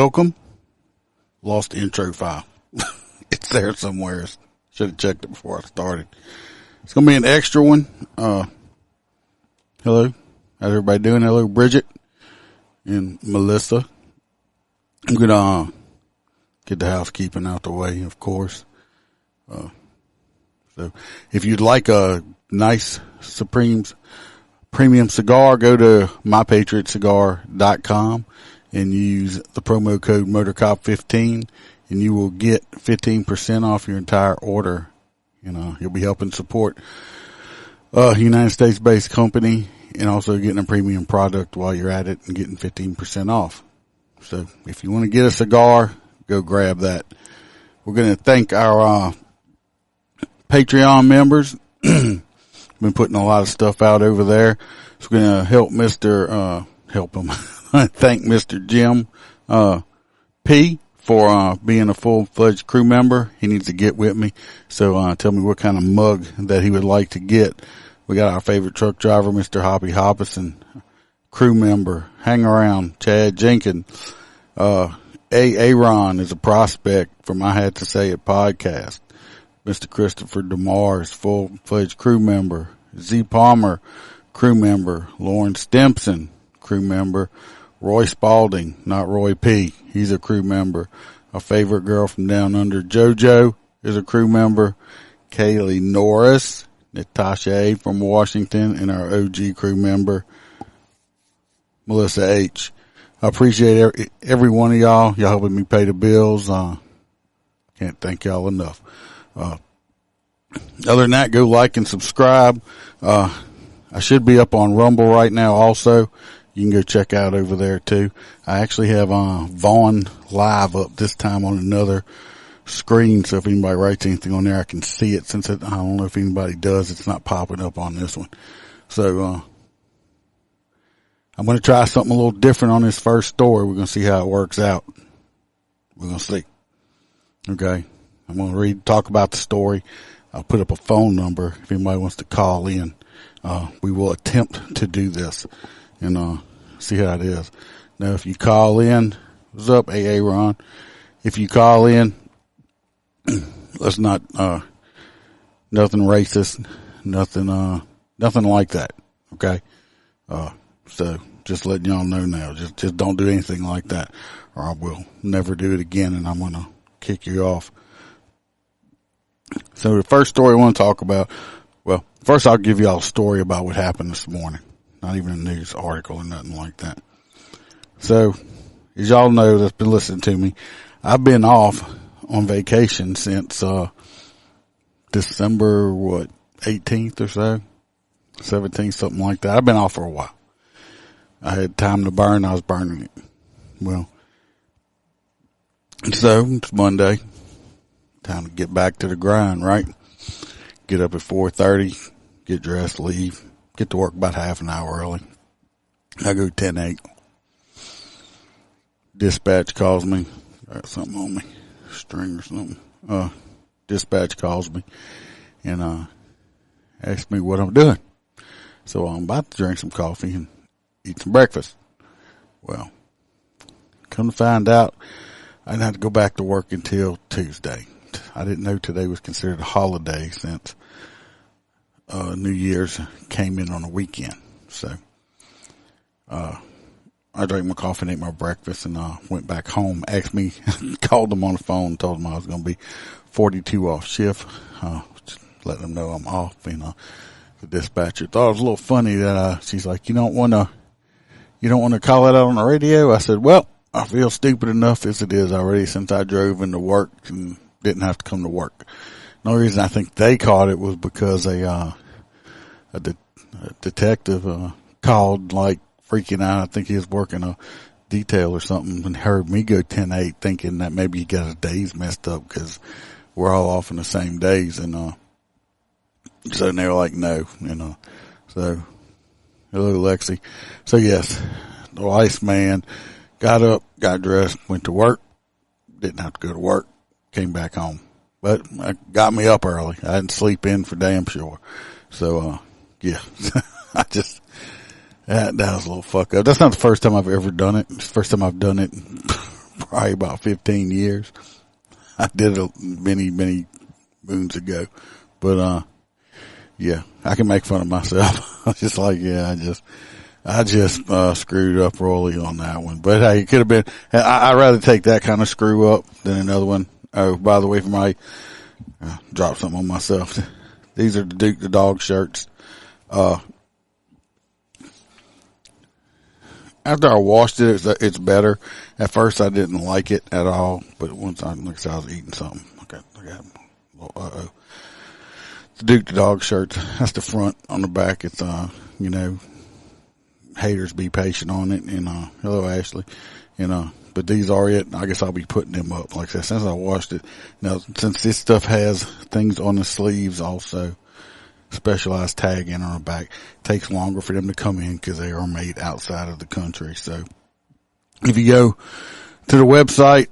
Welcome. Lost the intro file. It's there somewhere. Should have checked it before I started. It's going to be an extra one. Hello. How's everybody doing? Hello, Bridget and Melissa. I'm going to get the housekeeping out the way, of course. So if you'd like a nice Supreme's premium cigar, go to mypatriotcigar.com and use the promo code MotorCop15 and you will get 15% off your entire order. You know, you'll be helping support a United States based company and also getting a premium product while you're at it and getting 15% off. So if you want to get a cigar, go grab that. We're going to thank our Patreon members. Been putting a lot of stuff out over there. So we're going to help help him. Thank Mr. Jim P for being a full-fledged crew member. He needs to get with me. So tell me what kind of mug that he would like to get. We got our favorite truck driver, Mr. Hoppy Hoppison, crew member, hang around, Chad Jenkins. Aaron is a prospect from I Had to Say It podcast. Mr. Christopher DeMars, full-fledged crew member. Z Palmer, crew member. Lauren Stimson, crew member. Roy Spalding, not Roy P. He's a crew member. Our favorite girl from down under, JoJo, is a crew member. Kaylee Norris, Natasha A. from Washington, and our OG crew member, Melissa H. I appreciate every one of y'all. Y'all helping me pay the bills. Can't thank y'all enough. Other than that, go like and subscribe. I should be up on Rumble right now also. You can go check out over there too. I actually have Vaughn Live up this time on another screen, so if anybody writes anything on there, I can see it. Since I don't know if anybody does, it's not popping up on this one. So I'm going to try something a little different on this first story. We're going to see how it works out. We're going to see. Okay. I'm going to talk about the story. I'll put up a phone number if anybody wants to call in. We will attempt to do this and see how it is. Now, if you call in, what's up, AA Ron? If you call in, let's not nothing racist, nothing like that. Okay, so just letting y'all know now. Just don't do anything like that, or I will never do it again, and I'm gonna kick you off. So the first story I want to talk about, well, first I'll give y'all a story about what happened this morning. Not even a news article or nothing like that. So, as y'all know that's been listening to me, I've been off on vacation since, December, 18th or so? 17th, something like that. I've been off for a while. I had time to burn, I was burning it. Well, so, it's Monday. Time to get back to the grind, right? Get up at 4:30, get dressed, leave, get to work about half an hour early. I go 10-8. Dispatch calls me. Got something on me, string or something. Dispatch calls me and asks me what I'm doing. So I'm about to drink some coffee and eat some breakfast. Well, come to find out, I didn't have to go back to work until Tuesday. I didn't know today was considered a holiday since New Year's came in on a weekend. So I drank my coffee and ate my breakfast and went back home. Asked me, called them on the phone, told them I was going to be 42 off shift. Just letting them know I'm off. You know, the dispatcher thought it was a little funny that she's like, you don't want to call it out on the radio? I said, well, I feel stupid enough as it is already since I drove into work and didn't have to come to work. The only reason I think they caught it was because a detective called like freaking out. I think he was working a detail or something and heard me go 10-8 thinking that maybe he got his days messed up because we're all off on the same days. And so they were like, no, you know. So, hello, Lexi. So, yes, the wise man got up, got dressed, went to work, didn't have to go to work, came back home. But it got me up early. I didn't sleep in for damn sure. So, yeah, that was a little fuck up. That's not the first time I've ever done it. It's the first time I've done it probably about 15 years. I did it many moons ago, but yeah, I can make fun of myself. I was just like, yeah, I just screwed up royally on that one. But hey, it could have been. I'd rather take that kind of screw up than another one. Oh, by the way, for my drop something on myself. These are the Duke the Dog shirts. After I washed it, it's better. At first, I didn't like it at all, but once I was eating something. The Duke the Dog shirts. That's the front. On the back, it's haters be patient on it. And hello Ashley. But these are it. I guess I'll be putting them up. Like I said, since I washed it. Now, since this stuff has things on the sleeves also, specialized tagging on the back, it takes longer for them to come in because they are made outside of the country. So if you go to the website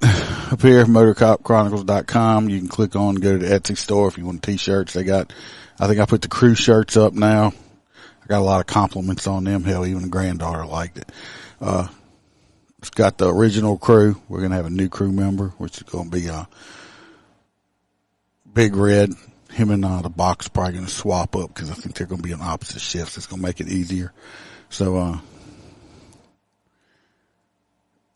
up here, motorcopchronicles.com, you can click on and go to the Etsy store if you want t-shirts. I think I put the crew shirts up now. I got a lot of compliments on them. Hell, even the granddaughter liked it. It's got the original crew. We're going to have a new crew member, which is going to be Big Red. Him and the box are probably going to swap up because I think they're going to be on opposite shifts. It's going to make it easier. So,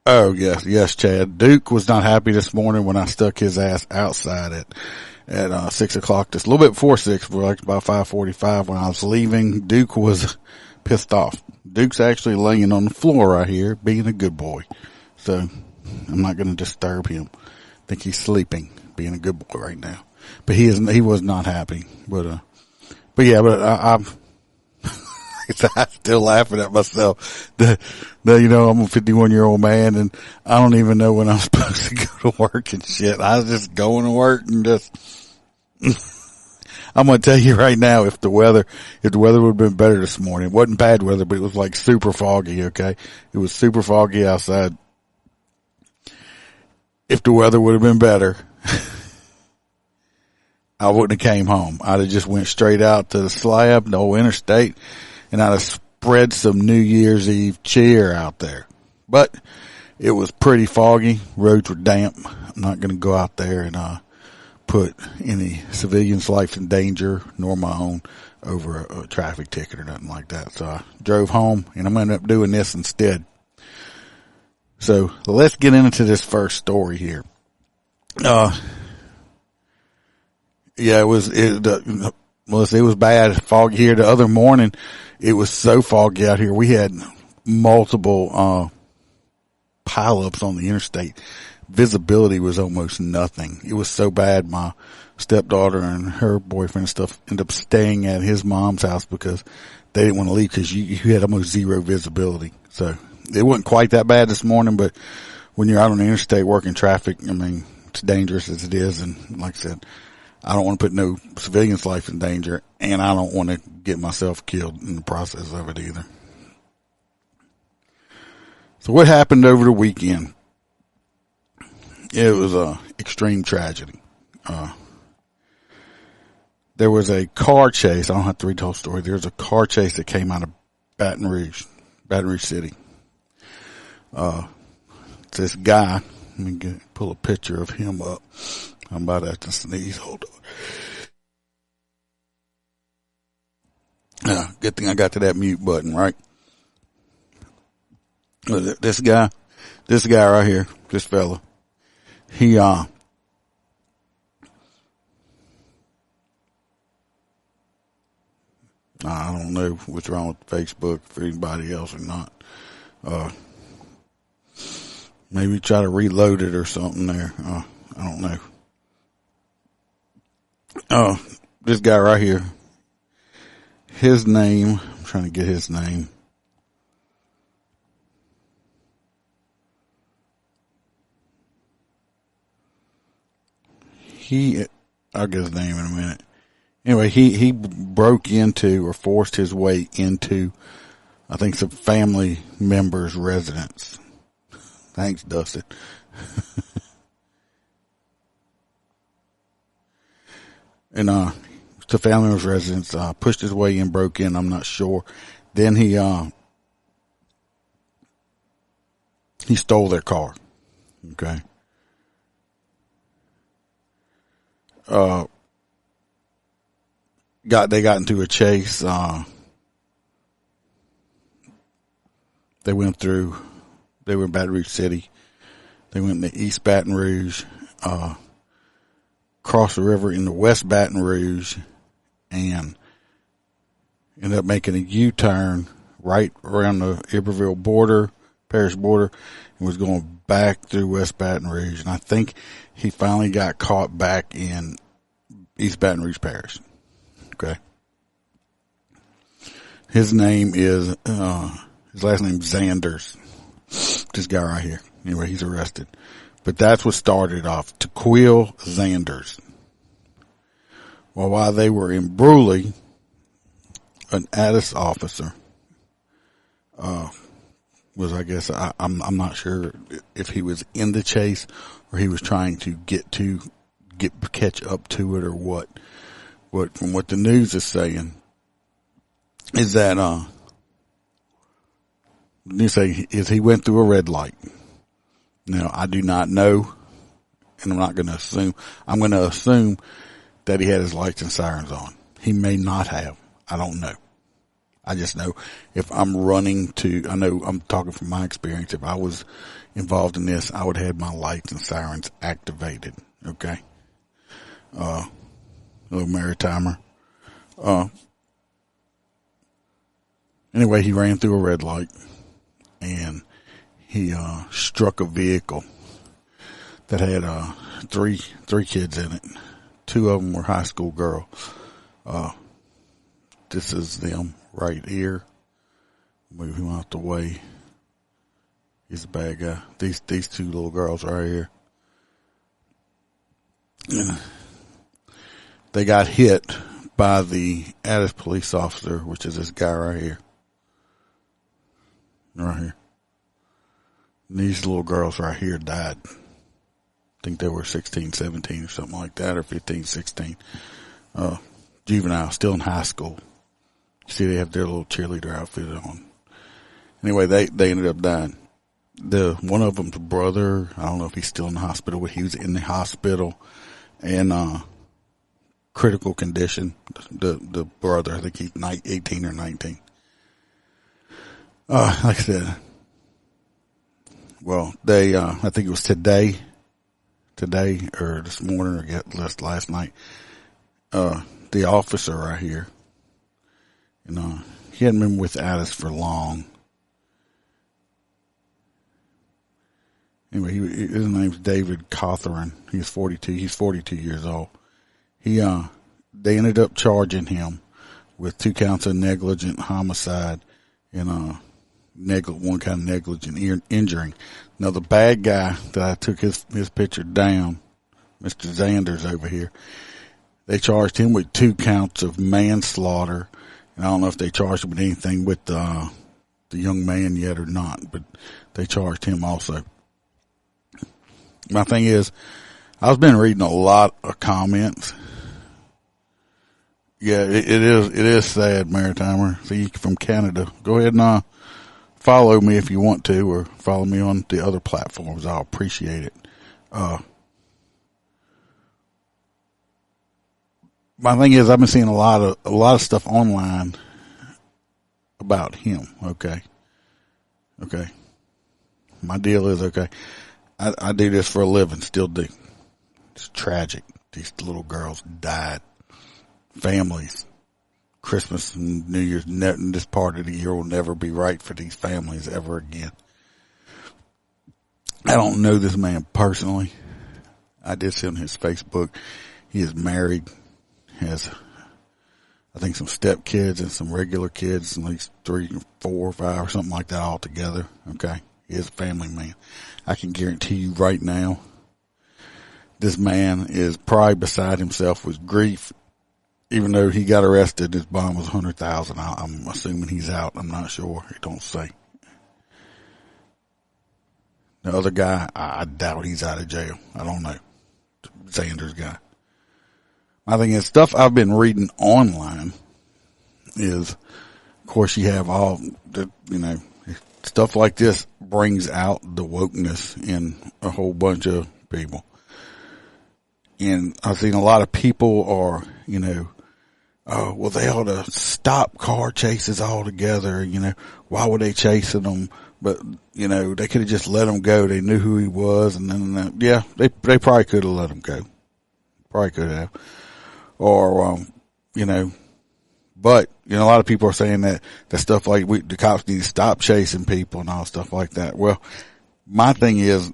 oh yes, Chad. Duke was not happy this morning when I stuck his ass outside at 6 o'clock. Just a little bit before 6, but like about 5:45 when I was leaving. Duke was pissed off. Duke's actually laying on the floor right here, being a good boy. So I'm not going to disturb him. I think he's sleeping, being a good boy right now. But he was not happy. But I'm still laughing at myself. I'm a 51-year-old man, and I don't even know when I'm supposed to go to work and shit. I was just going to work and just. I'm going to tell you right now, if the weather would have been better this morning, it wasn't bad weather, but it was like super foggy, okay? It was super foggy outside. If the weather would have been better, I wouldn't have came home. I'd have just went straight out to the slab, the old interstate, and I'd have spread some New Year's Eve cheer out there. But it was pretty foggy. Roads were damp. I'm not going to go out there and, put any civilian's life in danger, nor my own, over a traffic ticket or nothing like that. So I drove home, and I'm going to end up doing this instead. So let's get into this first story here. It was bad, foggy here. The other morning, it was so foggy out here. We had multiple pileups on the interstate. Visibility was almost nothing. It was so bad. My stepdaughter and her boyfriend and stuff ended up staying at his mom's house because they didn't want to leave because you had almost zero visibility. So it wasn't quite that bad this morning, but when you're out on the interstate working traffic, I mean, it's dangerous as it is. And like I said, I don't want to put no civilian's life in danger, and I don't want to get myself killed in the process of it either. So what happened over the weekend? It was a extreme tragedy. There was a car chase. I don't have to read the whole story. There was a car chase that came out of Baton Rouge City. This guy, let me pull a picture of him up. I'm about to have to sneeze. Hold on. Good thing I got to that mute button, right? This guy right here, this fella, I don't know what's wrong with Facebook for anybody else or not. Maybe try to reload it or something there. I don't know. This guy right here, his name, I'm trying to get his name. I'll get his name in a minute. Anyway, he broke into or forced his way into, I think, some family member's residence. Thanks, Dustin. And, to family member's residence, pushed his way in, broke in, I'm not sure. Then he stole their car. Okay. They got into a chase. They were in Baton Rouge City. They went into East Baton Rouge, crossed the river into West Baton Rouge, and ended up making a U-turn right around the Iberville parish border, and was going back through West Baton Rouge. And I think he finally got caught back in East Baton Rouge Parish. Okay. His name is, his last name is Zanders. This guy right here. Anyway, he's arrested. But that's what started off. Tequil Zanders. Well, while they were in Bruley, an Addis officer, was, I guess, I'm not sure if he was in the chase or he was trying to catch up to it or what. From what the news is saying is that, he went through a red light. Now, I do not know, and I'm not going to assume. I'm going to assume that he had his lights and sirens on. He may not have. I don't know. I just know if I'm I know I'm talking from my experience. If I was involved in this, I would have my lights and sirens activated. Okay. Little maritimer. Anyway, he ran through a red light and he struck a vehicle that had three kids in it. Two of them were high school girls. This is them right here. Move him out the way. He's a bad guy. These two little girls right here. And they got hit by the Addis police officer, which is this guy right here. Right here. And these little girls right here died. I think they were 16, 17 or something like that, or 15, 16. Juvenile, still in high school. You see they have their little cheerleader outfit on. Anyway, they ended up dying. One of them's brother, I don't know if he's still in the hospital, but he was in the hospital and critical condition. The brother, I think he's 18 or 19. Like I said, well, I think it was today or this morning or last night, the officer right here, he hadn't been with Addis for long. Anyway, his name's David Cawthorn. He's 42. He's 42 years old. They ended up charging him with 2 counts of negligent homicide and, one kind of negligent injuring. Now the bad guy that I took his picture down, Mr. Zanders over here, they charged him with 2 counts of manslaughter. And I don't know if they charged him with anything with, the young man yet or not, but they charged him also. My thing is, I've been reading a lot of comments. Yeah, it is sad, Maritimer. See, from Canada. Go ahead and, follow me if you want to, or follow me on the other platforms. I'll appreciate it. My thing is, I've been seeing a lot of stuff online about him. Okay. My deal is, okay, I do this for a living, still do. It's tragic. These little girls died. Families. Christmas and New Year's, this part of the year will never be right for these families ever again. I don't know this man personally. I did see on his Facebook. He is married, has, I think, some step kids and some regular kids, at least 3, 4, 5 or something like that all together. Okay. He is a family man. I can guarantee you right now, this man is probably beside himself with grief. Even though he got arrested, his bond was $100,000. I'm assuming he's out. I'm not sure. It don't say. The other guy, I doubt he's out of jail. I don't know. Sanders guy. My thing is, stuff I've been reading online is, of course, you have all the, stuff like this brings out the wokeness in a whole bunch of people. And I've seen a lot of people are, oh, well, they ought to stop car chases altogether. Why were they chasing them? But, they could have just let him go. They knew who he was. And then, they probably could have let him go. Probably could have. Or, but, a lot of people are saying that stuff like the cops need to stop chasing people and all stuff like that. Well, my thing is,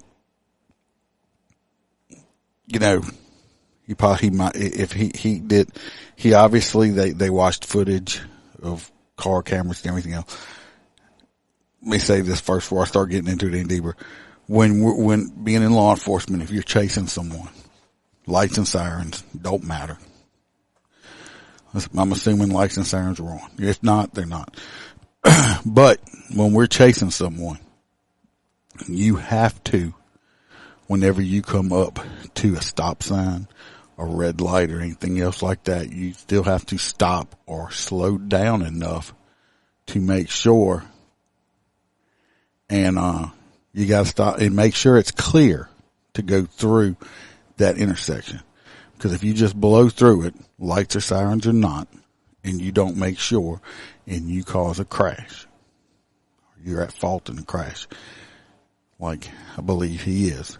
he might, if he did, he obviously, they watched footage of car cameras and everything else. Let me say this first before I start getting into it any deeper. When being in law enforcement, if you're chasing someone, lights and sirens don't matter. I'm assuming lights and sirens are on. If not, they're not. But when we're chasing someone, you have to, whenever you come up to a stop sign, a red light or anything else like that, you still have to stop or slow down enough to make sure, and you got to stop and make sure it's clear to go through that intersection. Because if you just blow through it, lights or sirens or not, and you don't make sure, and you cause a crash, you're at fault in a crash, like I believe he is,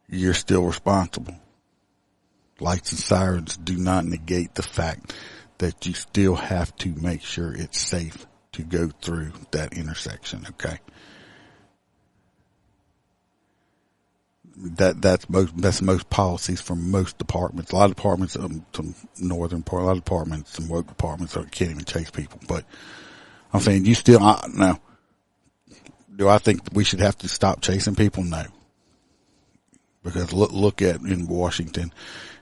you're still responsible. Lights and sirens do not negate the fact that you still have to make sure it's safe to go through that intersection, okay? That's most policies from most departments. A lot of departments, some northern part, a lot of departments, some woke departments can't even chase people. But I'm saying now, do I think we should have to stop chasing people? No. Because look at in Washington,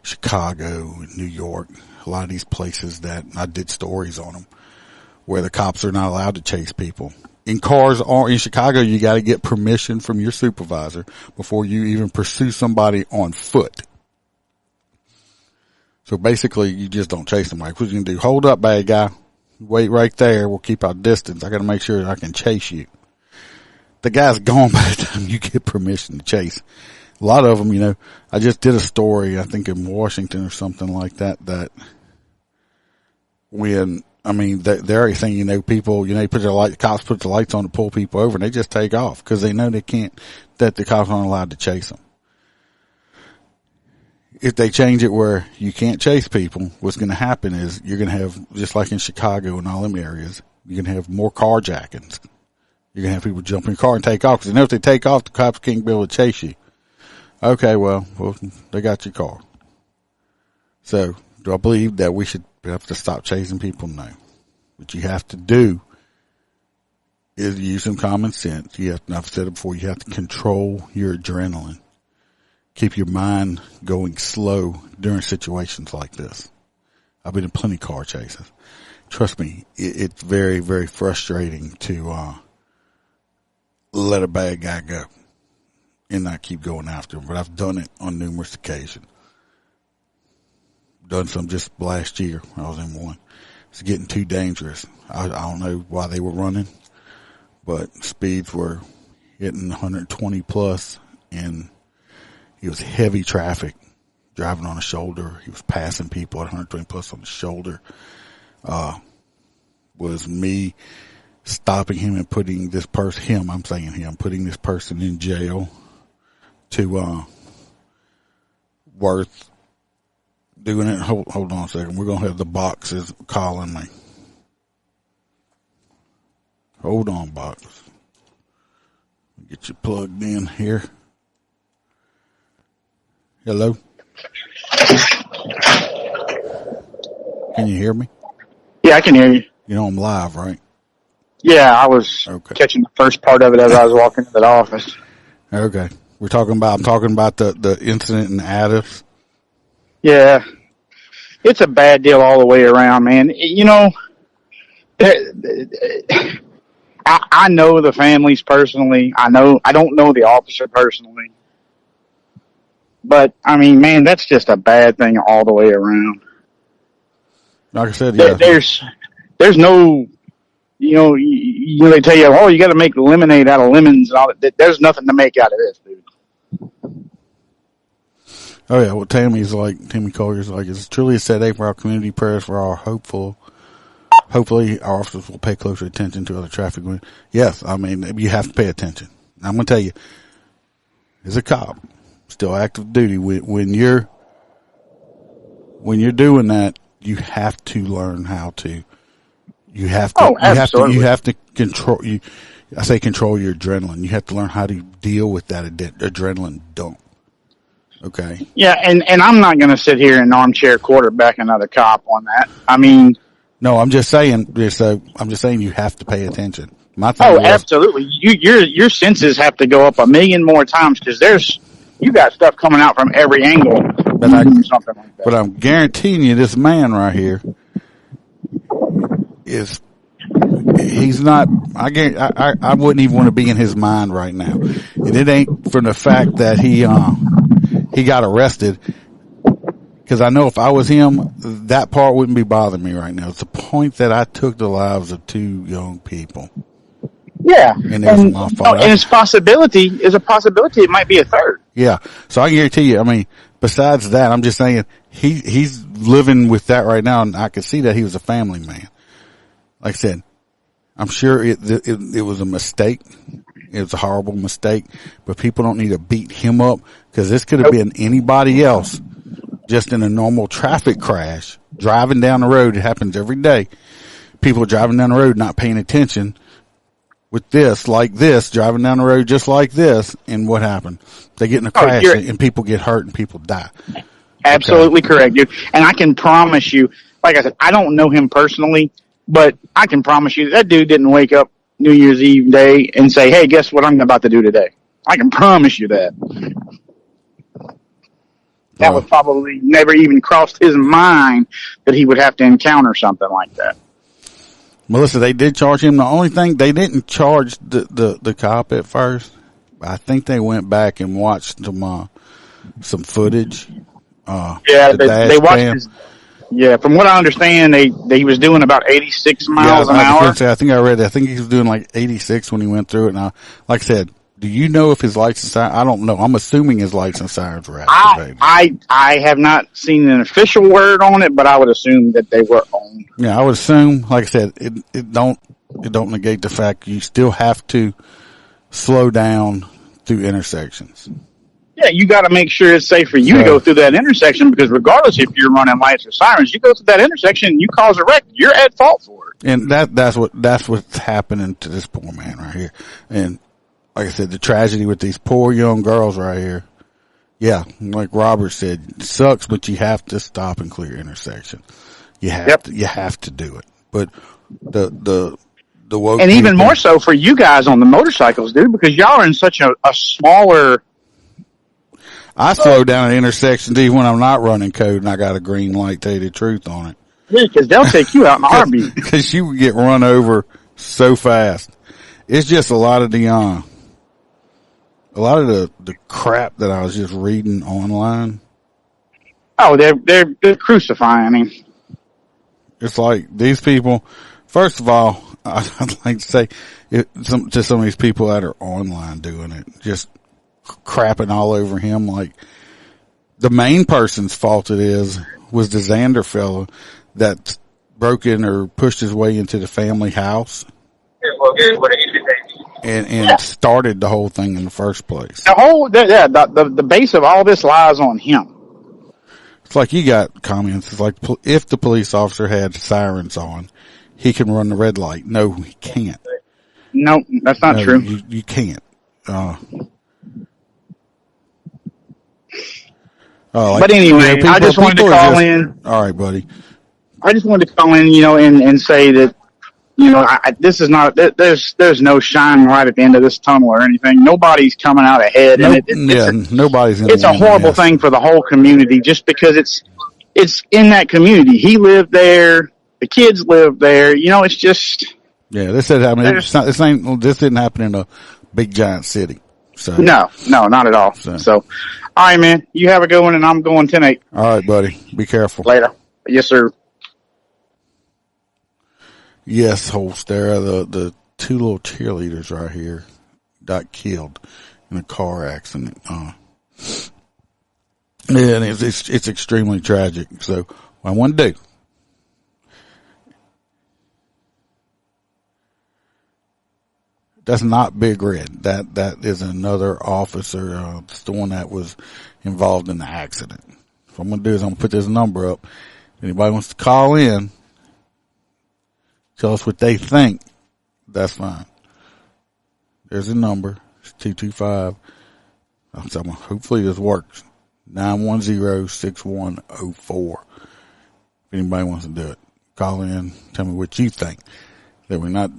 Chicago, New York, a lot of these places that I did stories on them where the cops are not allowed to chase people. In Chicago, you got to get permission from your supervisor before you even pursue somebody on foot. So basically, you just don't chase somebody. What you can do? Hold up, bad guy. Wait right there. We'll keep our distance. I got to make sure I can chase you. The guy's gone by the time you get permission to chase. A lot of them, I just did a story, I think in Washington or something like that, they're everything, people, cops put the lights on to pull people over and they just take off because they know they can't, that the cops aren't allowed to chase them. If they change it where you can't chase people, what's going to happen is you're going to have, just like in Chicago and all them areas, you're going to have more carjackings. You're going to have people jump in the car and take off because they know if they take off, the cops can't be able to chase you. Okay, well, they got your car. So, do I believe that we should have to stop chasing people? No. What you have to do is use some common sense. I've said it before, you have to control your adrenaline. Keep your mind going slow during situations like this. I've been in plenty of car chases. Trust me, it's very, very frustrating to let a bad guy go and not keep going after him. But I've done it on numerous occasions. Done some just last year. I was in one. It's getting too dangerous. I don't know why they were running, but speeds were hitting 120 plus, and it was heavy traffic, driving on a shoulder. He was passing people at 120 plus on the shoulder. Was me stopping him and putting this person, putting this person in jail to, worth doing it. Hold on a second. We're going to have the boxes calling me. Hold on, box. Get you plugged in here. Hello? Can you hear me? Yeah, I can hear you. You know I'm live, right? Yeah, I was catching the first part of it as I was walking to the office. Okay. I'm talking about the incident in Addis. Yeah. It's a bad deal all the way around, man. I know the families personally. I don't know the officer personally. But, man, that's just a bad thing all the way around. Like I said, yeah. There's no they tell you, oh, you got to make lemonade out of lemons and all that. There's nothing to make out of this, dude. Oh yeah, well Tammy Collier's like, it's truly a sad day for our community. Prayers for our hopefully our officers will pay closer attention to other traffic. Yes, I mean, you have to pay attention. I'm going to tell you, as a cop, still active duty, when you're doing that, you have to learn how to, you have to control your adrenaline. You have to learn how to deal with that adrenaline dump. Okay. Yeah, and I'm not going to sit here and armchair quarterback another cop on that. I mean, no, I'm just saying you have to pay attention. Absolutely. Your senses have to go up a million more times because you got stuff coming out from every angle. Something like that. But I'm guaranteeing you, this man right here he's not. I wouldn't even want to be in his mind right now, and it ain't from the fact that he got arrested. Because I know if I was him, that part wouldn't be bothering me right now. It's the point that I took the lives of two young people. Yeah. And it was my fault. And it's a possibility. It might be a third. Yeah. So I can guarantee you, I mean, besides that, I'm just saying he's living with that right now, and I could see that he was a family man. Like I said, I'm sure it was a mistake. It was a horrible mistake, but people don't need to beat him up because this could have been anybody else. Just in a normal traffic crash, driving down the road. It happens every day. People are driving down the road, not paying attention with driving down the road just like this. And what happened? They get in a crash and people get hurt and people die. Absolutely correct, dude. And I can promise you, like I said, I don't know him personally, but I can promise you that dude didn't wake up New Year's Eve day and say, hey, guess what I'm about to do today? I can promise you that. That would probably never even crossed his mind that he would have to encounter something like that. Melissa, they did charge him. The only thing, they didn't charge the cop at first. I think they went back and watched some footage. They watched from what I understand, he was doing about 86 miles an hour. I think I read that. I think he was doing like 86 when he went through it. Now, like I said, do you know if his lights and sirens? I don't know. I'm assuming his lights and sirens were activated. I have not seen an official word on it, but I would assume that they were on. Yeah, I would assume. Like I said, it don't negate the fact you still have to slow down through intersections. Yeah, you got to make sure it's safe for you to go through that intersection because regardless if you're running lights or sirens, you go through that intersection and you cause a wreck, you're at fault for it. And that's what's happening to this poor man right here. And like I said, the tragedy with these poor young girls right here. Yeah, like Robert said, it sucks, but you have to stop and clear intersection. You have to do it. But the woke and even more so for you guys on the motorcycles, dude, because y'all are in such a smaller. I slow down at intersections even when I'm not running code and I got a green light. Tell you the truth on it. Yeah, because they'll take you out in a heartbeat. Because you would get run over so fast. It's just a lot of the crap that I was just reading online. Oh, they're crucifying me. It's like these people. First of all, I'd like to say to some of these people that are online doing it, just crapping all over him. Like the main person's fault was the Xander fella that broke in or pushed his way into the family house. And started the whole thing in the first place. The base of all this lies on him. It's like you got comments. It's like if the police officer had sirens on, he can run the red light. No, he can't. No, that's not true. You can't. But anyway, I just wanted to call in. All right, buddy. I just wanted to call in, and say that, this is not, there's no shining right at the end of this tunnel or anything. Nobody's coming out ahead. Nobody's It's a horrible thing for the whole community just because it's in that community. He lived there. The kids lived there. It's just. Yeah, this didn't happen in a big giant city. So. No, not at all. So, all right, man. You have a good one, and I'm going 10-8. All right, buddy. Be careful. Later. Yes, sir. Yes, Holstera, the two little cheerleaders right here got killed in a car accident. Yeah, and it's extremely tragic. So what I want to do, that's not Big Red. That is another officer. It's the one that was involved in the accident. So what I'm going to do is I'm going to put this number up. If anybody wants to call in, tell us what they think, that's fine. There's a number. It's 225. Hopefully this works. 910-6104. If anybody wants to do it, call in. Tell me what you think. That we're not,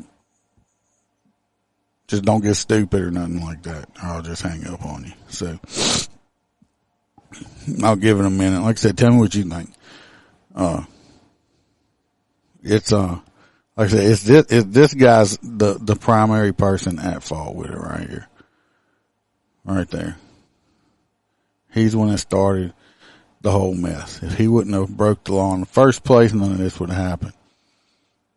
just don't get stupid or nothing like that, or I'll just hang up on you. So I'll give it a minute. Like I said, tell me what you think. Like I said, it's this guy's the primary person at fault with it right here. Right there. He's the one that started the whole mess. If he wouldn't have broke the law in the first place, none of this would have happened.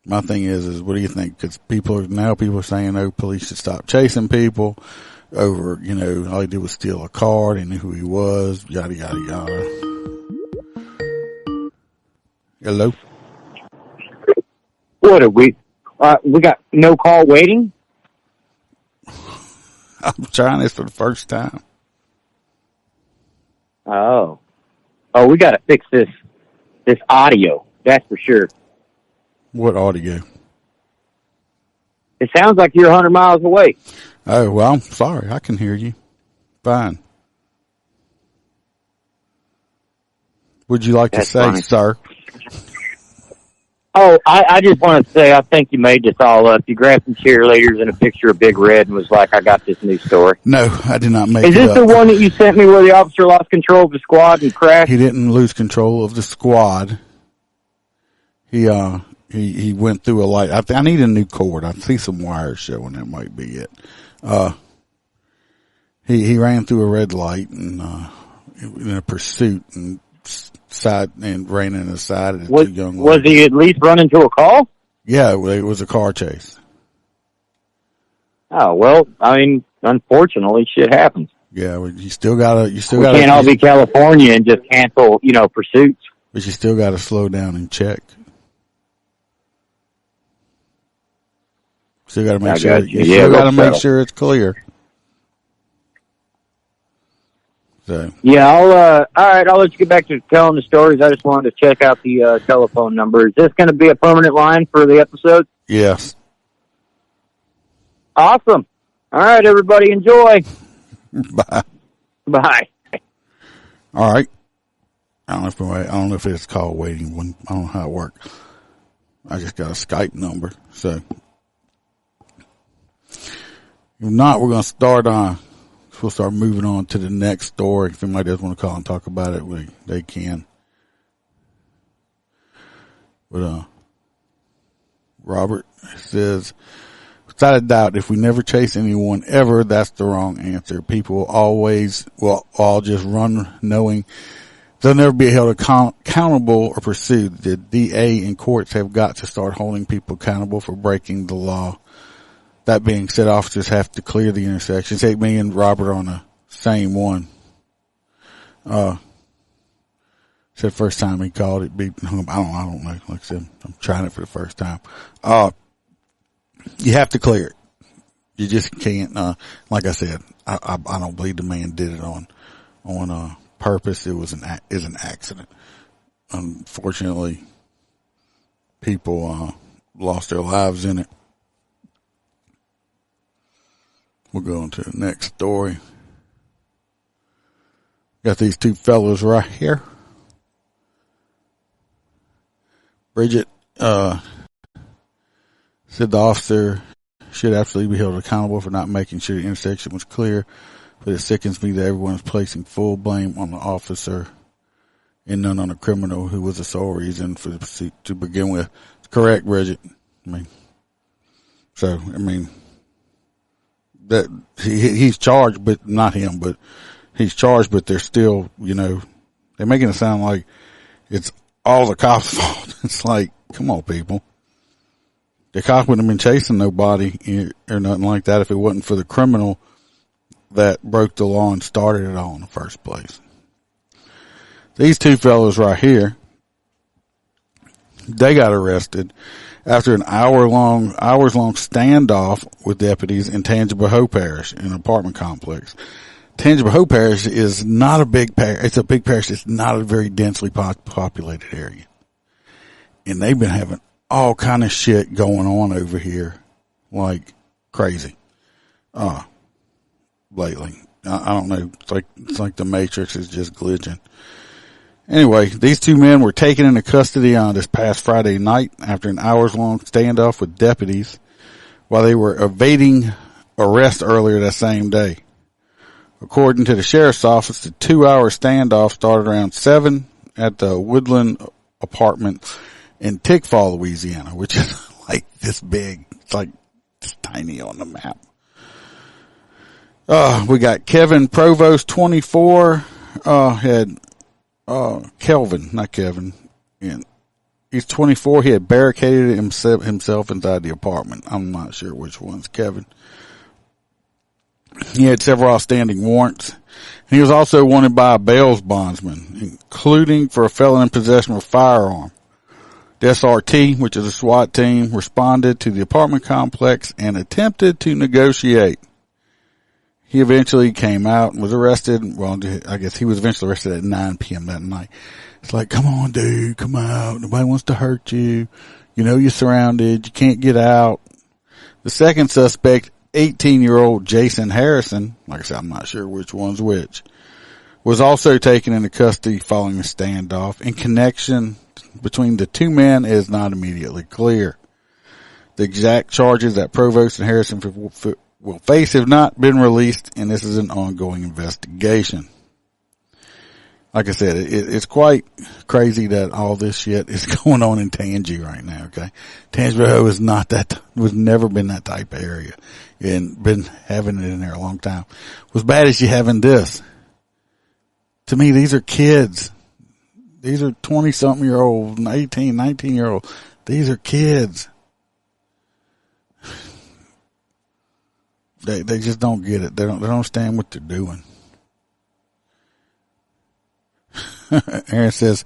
My thing is what do you think? Because people are saying, oh, police should stop chasing people over, all he did was steal a car. They knew who he was, yada, yada, yada. Hello? What are we got no call waiting? I'm trying this for the first time. Oh, we got to fix this audio. That's for sure. What audio? It sounds like you're 100 miles away. Oh, well, I'm sorry. I can hear you. Fine. Would you like That's to say, fine. sir? Oh, I just want to say I think you made this all up. You grabbed some cheerleaders and a picture of Big Red and was like, I got this new story. No, I did not make it up. Is this the one that you sent me where the officer lost control of the squad and crashed? He didn't lose control of the squad. He went through a light. I need a new cord. I see some wires showing. That might be it. He ran through a red light and in a pursuit and ran in the side of the two young ladies. Was he at least running to a call? Yeah, it was a car chase. Oh, well, I mean, unfortunately, shit happens. Yeah, you still gotta. We can't all be California and just cancel, pursuits. But you still gotta slow down and check. Still gotta make sure. You still gotta make sure it's clear. So. Yeah, all right, I'll let you get back to telling the stories. I just wanted to check out the telephone number. Is this going to be a permanent line for the episode? Yes. Awesome. All right, everybody, enjoy. Bye. Bye. All right. I don't know if it's called waiting one. I don't know how it works. I just got a Skype number. So if not, we're going to start on. We'll start moving on to the next story. If anybody does want to call and talk about it, they can. But Robert says, without a doubt, if we never chase anyone ever, that's the wrong answer. People will all just run knowing they'll never be held accountable or pursued. The DA and courts have got to start holding people accountable for breaking the law. That being said, officers have to clear the intersections. Take me and Robert on the same one. Said first time he called it beat. I don't know. Like I said, I'm trying it for the first time. You have to clear it. You just can't. Like I said, I don't believe the man did it on purpose. It was an accident. Unfortunately, people lost their lives in it. We'll go on to the next story. Got these two fellows right here. Bridget said the officer should absolutely be held accountable for not making sure the intersection was clear, but it sickens me that everyone is placing full blame on the officer and none on the criminal who was the sole reason for the pursuit to begin with. It's correct, Bridget. That he's charged, but not him, but he's charged, but they're still, they're making it sound like it's all the cops' fault. It's like, come on, people. The cop wouldn't have been chasing nobody or nothing like that if it wasn't for the criminal that broke the law and started it all in the first place. These two fellows right here, they got arrested after an hours long standoff with deputies in Tangible Hope Parish, in an apartment complex. Tangible Hope Parish is not a big parish. It's a big parish. It's not a very densely populated area. And they've been having all kind of shit going on over here like crazy. Lately. I don't know. It's like the Matrix is just glitching. Anyway, these two men were taken into custody on this past Friday night after an hours-long standoff with deputies while they were evading arrest earlier that same day. According to the sheriff's office, the 2-hour standoff started around 7 at the Woodland apartment in Tickfall, Louisiana, which is like this big. It's like it's tiny on the map. We got Kevin Provost, 24, had Kelvin, not Kevin. And he's 24. He had barricaded himself inside the apartment. I'm not sure which one's Kevin. He had several outstanding warrants. He was also wanted by a bail bondsman, including for a felon in possession of a firearm. The SRT, which is a SWAT team, responded to the apartment complex and attempted to negotiate. He eventually came out and was arrested. Well, I guess he was eventually arrested at 9 p.m. that night. It's like, come on, dude, come out. Nobody wants to hurt you. You know you're surrounded. You can't get out. The second suspect, 18-year-old Jason Harrison, like I said, I'm not sure which one's which, was also taken into custody following a standoff. In connection between the two men is not immediately clear. The exact charges that Provost and Harrison will face have not been released, and this is an ongoing investigation. Like I said, it's quite crazy that all this shit is going on in Tangi right now, okay? Tangible is not that, was never been that type of area, and been having it in there a long time. What's bad is you having this. To me, these are kids. These are 20-something-year-old, 18, 19-year-old. These are kids. They just don't get it. They don't understand what they're doing. Aaron says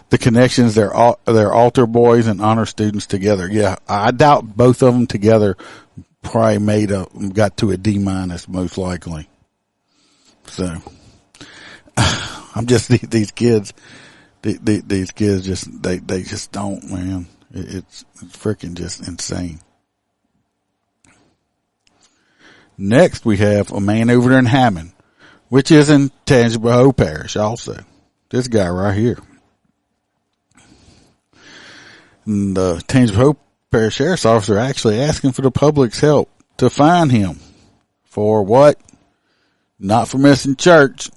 the connections, they're altar boys and honor students together. Yeah, I doubt both of them together probably got to a D- most likely. So I'm just these kids. These kids just they just don't, man. It's freaking just insane. Next, we have a man over there in Hammond, which is in Tangible Hope Parish also. This guy right here. And the Tangible Hope Parish Sheriff's Officer actually asking for the public's help to find him. For what? Not for missing church.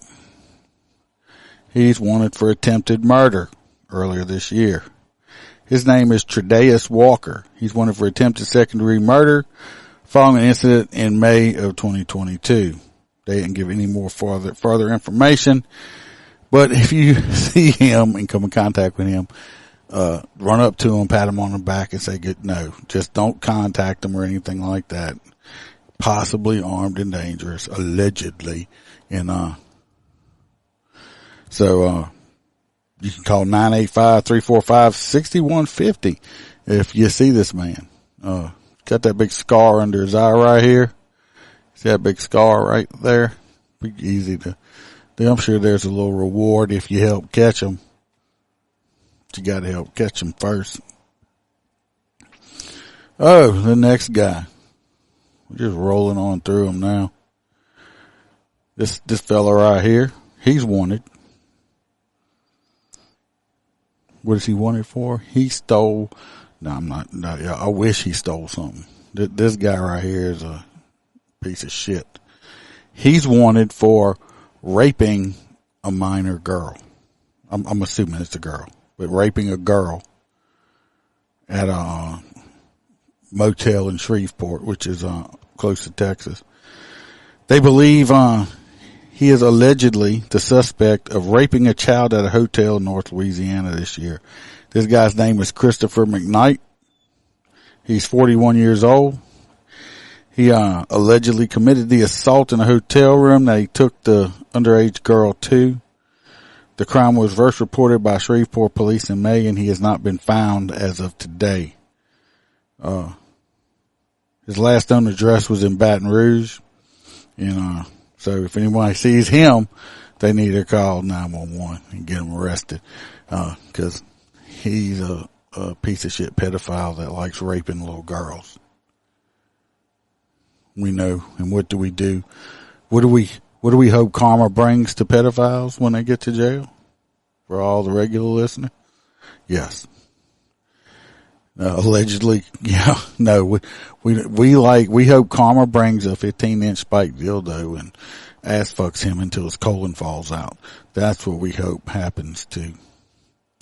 He's wanted for attempted murder earlier this year. His name is Tredaeus Walker. He's wanted for attempted second-degree murder following an incident in May of 2022. They didn't give any more further information. But if you see him and come in contact with him, run up to him, pat him on the back and say, no, just don't contact him or anything like that. Possibly armed and dangerous, allegedly. And, you can call 985-345-6150 if you see this man. Got that big scar under his eye right here. See that big scar right there? Pretty easy to do. I'm sure there's a little reward if you help catch him. But you gotta help catch him first. Oh, the next guy. We're just rolling on through him now. This fella right here, he's wanted. What is he wanted for? He stole. No, I'm not. No, I wish he stole something. This guy right here is a piece of shit. He's wanted for raping a minor girl. I'm assuming it's a girl, but raping a girl at a motel in Shreveport, which is close to Texas. They believe he is allegedly the suspect of raping a child at a hotel in North Louisiana this year. This guy's name is Christopher McKnight. He's 41 years old. He allegedly committed the assault in a hotel room that he took the underage girl to. The crime was first reported by Shreveport police in May, and he has not been found as of today. His last known address was in Baton Rouge. And so if anybody sees him, they need to call 911 and get him arrested. Cause he's a piece of shit pedophile that likes raping little girls. We know. And what do we do? What do we hope karma brings to pedophiles when they get to jail? For all the regular listeners? Yes. Allegedly, yeah, no, we hope karma brings a 15-inch spiked dildo and ass fucks him until his colon falls out. That's what we hope happens to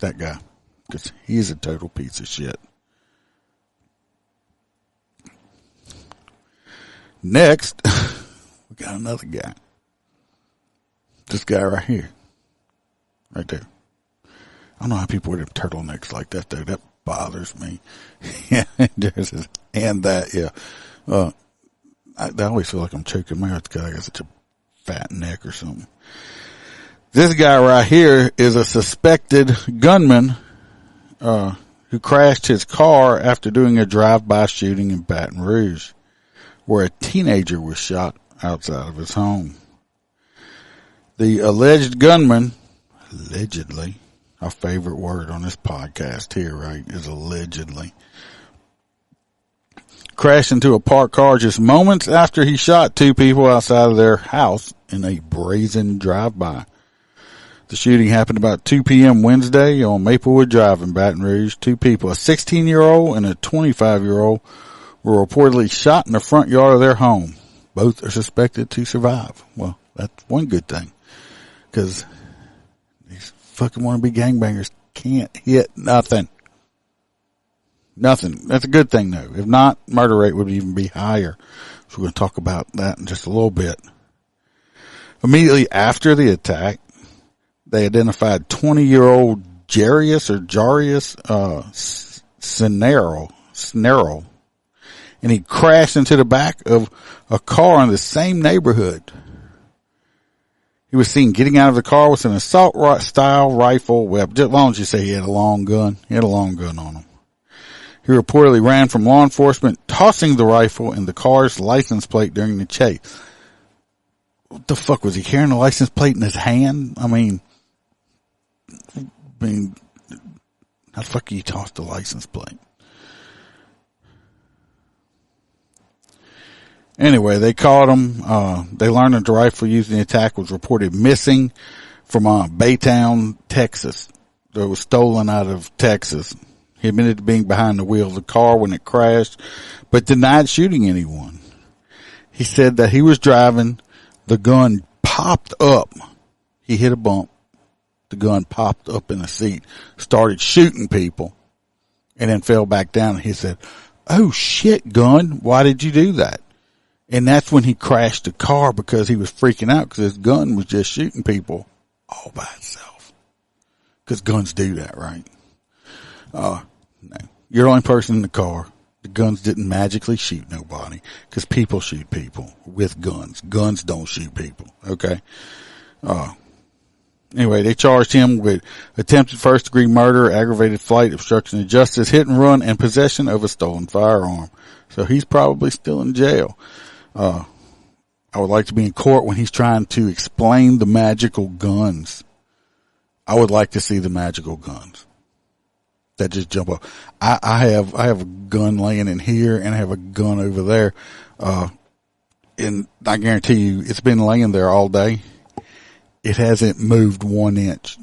that guy. Cause he's a total piece of shit. Next, we got another guy. This guy right here. Right there. I don't know how people wear them turtlenecks like that though. That bothers me. And that, yeah. I always feel like I'm choking my mouth because I got such a fat neck or something. This guy right here is a suspected gunman, who crashed his car after doing a drive-by shooting in Baton Rouge, where a teenager was shot outside of his home. The alleged gunman, allegedly, our favorite word on this podcast here, right, is allegedly, crashed into a parked car just moments after he shot two people outside of their house in a brazen drive-by. The shooting happened about 2 p.m. Wednesday on Maplewood Drive in Baton Rouge. Two people, a 16-year-old and a 25-year-old, were reportedly shot in the front yard of their home. Both are suspected to survive. Well, that's one good thing, because these fucking wannabe gangbangers can't hit nothing. Nothing. That's a good thing, though. If not, murder rate would even be higher. So we're going to talk about that in just a little bit. Immediately after the attack, they identified 20-year-old Jarius Snarl, and he crashed into the back of a car in the same neighborhood. He was seen getting out of the car with an assault-style rifle weapon. Just, why don't you say he had a long gun? He had a long gun on him. He reportedly ran from law enforcement, tossing the rifle and the car's license plate during the chase. What the fuck, was he carrying a license plate in his hand? I mean, how the fuck do you toss the license plate? Anyway, they caught him. They learned that the rifle used in the attack was reported missing from Baytown, Texas. It was stolen out of Texas. He admitted to being behind the wheel of the car when it crashed, but denied shooting anyone. He said that he was driving. The gun popped up. He hit a bump. The gun popped up in the seat, started shooting people, and then fell back down. And he said, "Oh shit, gun, why did you do that?" And that's when he crashed the car, because he was freaking out because his gun was just shooting people all by itself. Because guns do that, right? No. You're the only person in the car. The guns didn't magically shoot nobody, because people shoot people with guns. Guns don't shoot people, okay? Anyway, they charged him with attempted first-degree murder, aggravated flight, obstruction of justice, hit and run, and possession of a stolen firearm. So he's probably still in jail. I would like to be in court when he's trying to explain the magical guns. I would like to see the magical guns that just jump up. I have a gun laying in here, and I have a gun over there. And I guarantee you, it's been laying there all day. It hasn't moved 1 inch.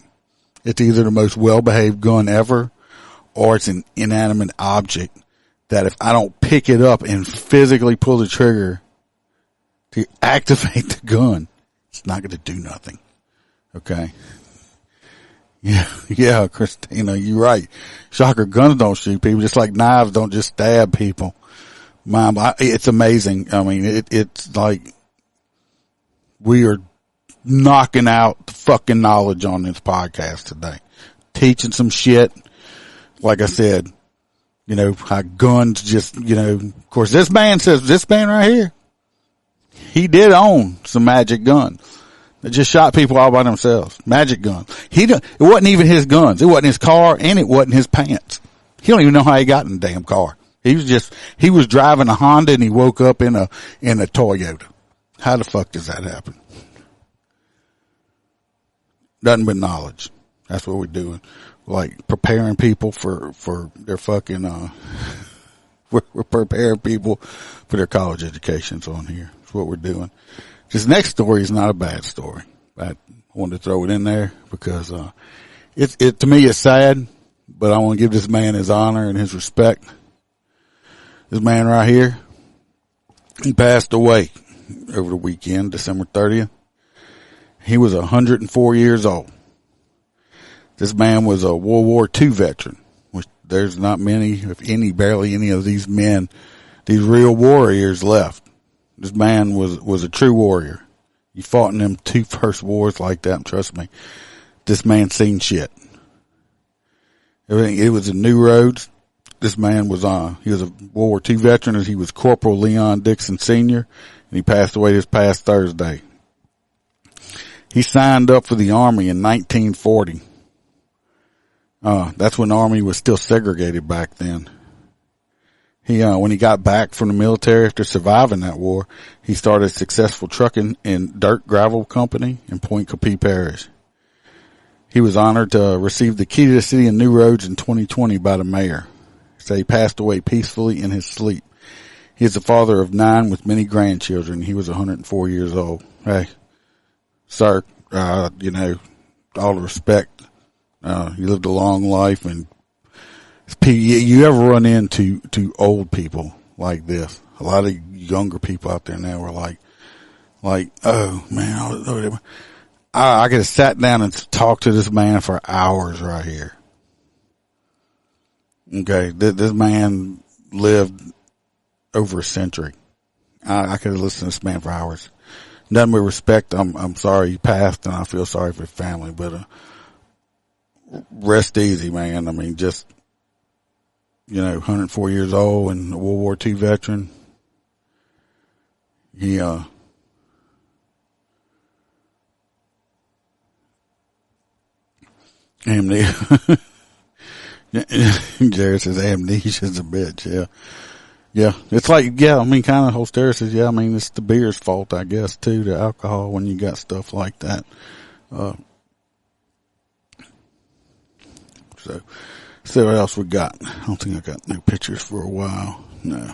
It's either the most well-behaved gun ever, or it's an inanimate object that if I don't pick it up and physically pull the trigger to activate the gun, it's not going to do nothing. Okay? Yeah, Christina, you're right. Shocker, guns don't shoot people, just like knives don't just stab people. Mom, it's amazing. I mean, it's like we are knocking out the fucking knowledge on this podcast today. Teaching some shit. Like I said, You know, how guns just, you know, of course this man right here, he did own some magic guns that just shot people all by themselves. Magic guns. It wasn't even his guns. It wasn't his car, and it wasn't his pants. He don't even know how he got in the damn car. He was driving a Honda and he woke up in a Toyota. How the fuck does that happen? Nothing but knowledge. That's what we're doing. Like preparing people for their fucking, we're preparing people for their college educations on here. That's what we're doing. This next story is not a bad story. I wanted to throw it in there because, it to me is sad, but I want to give this man his honor and his respect. This man right here, he passed away over the weekend, December 30th. He was 104 years old. This man was a World War II veteran, which there's not many, if any, barely any of these men, these real warriors left. This man was a true warrior. He fought in them two first wars like that, and trust me, this man seen shit. It was in New Roads. This man was he was a World War II veteran. He was Corporal Leon Dixon Sr., and he passed away this past Thursday. He signed up for the Army in 1940. That's when the Army was still segregated back then. When he got back from the military after surviving that war, he started a successful trucking and dirt gravel company in Point Coupee Parish. He was honored to receive the key to the city of New Roads in 2020 by the mayor. So he passed away peacefully in his sleep. He is the father of 9 with many grandchildren. He was 104 years old. Hey, sir, you know, all the respect. You lived a long life, and you ever run into old people like this? A lot of younger people out there now are like, oh man, I could have sat down and talked to this man for hours right here. Okay, this man lived over a century. I could have listened to this man for hours. Nothing but respect. I'm sorry he passed, and I feel sorry for his family, but rest easy, man. I mean, just, you know, 104 years old and a World War II veteran. He, amnesia. Jared says amnesia's a bitch. Yeah. Yeah. It's like, yeah, I mean, kind of Holstera says, yeah, I mean, it's the beer's fault, I guess, too, the alcohol when you got stuff like that. So, see what else we got. I don't think I got new pictures for a while. No.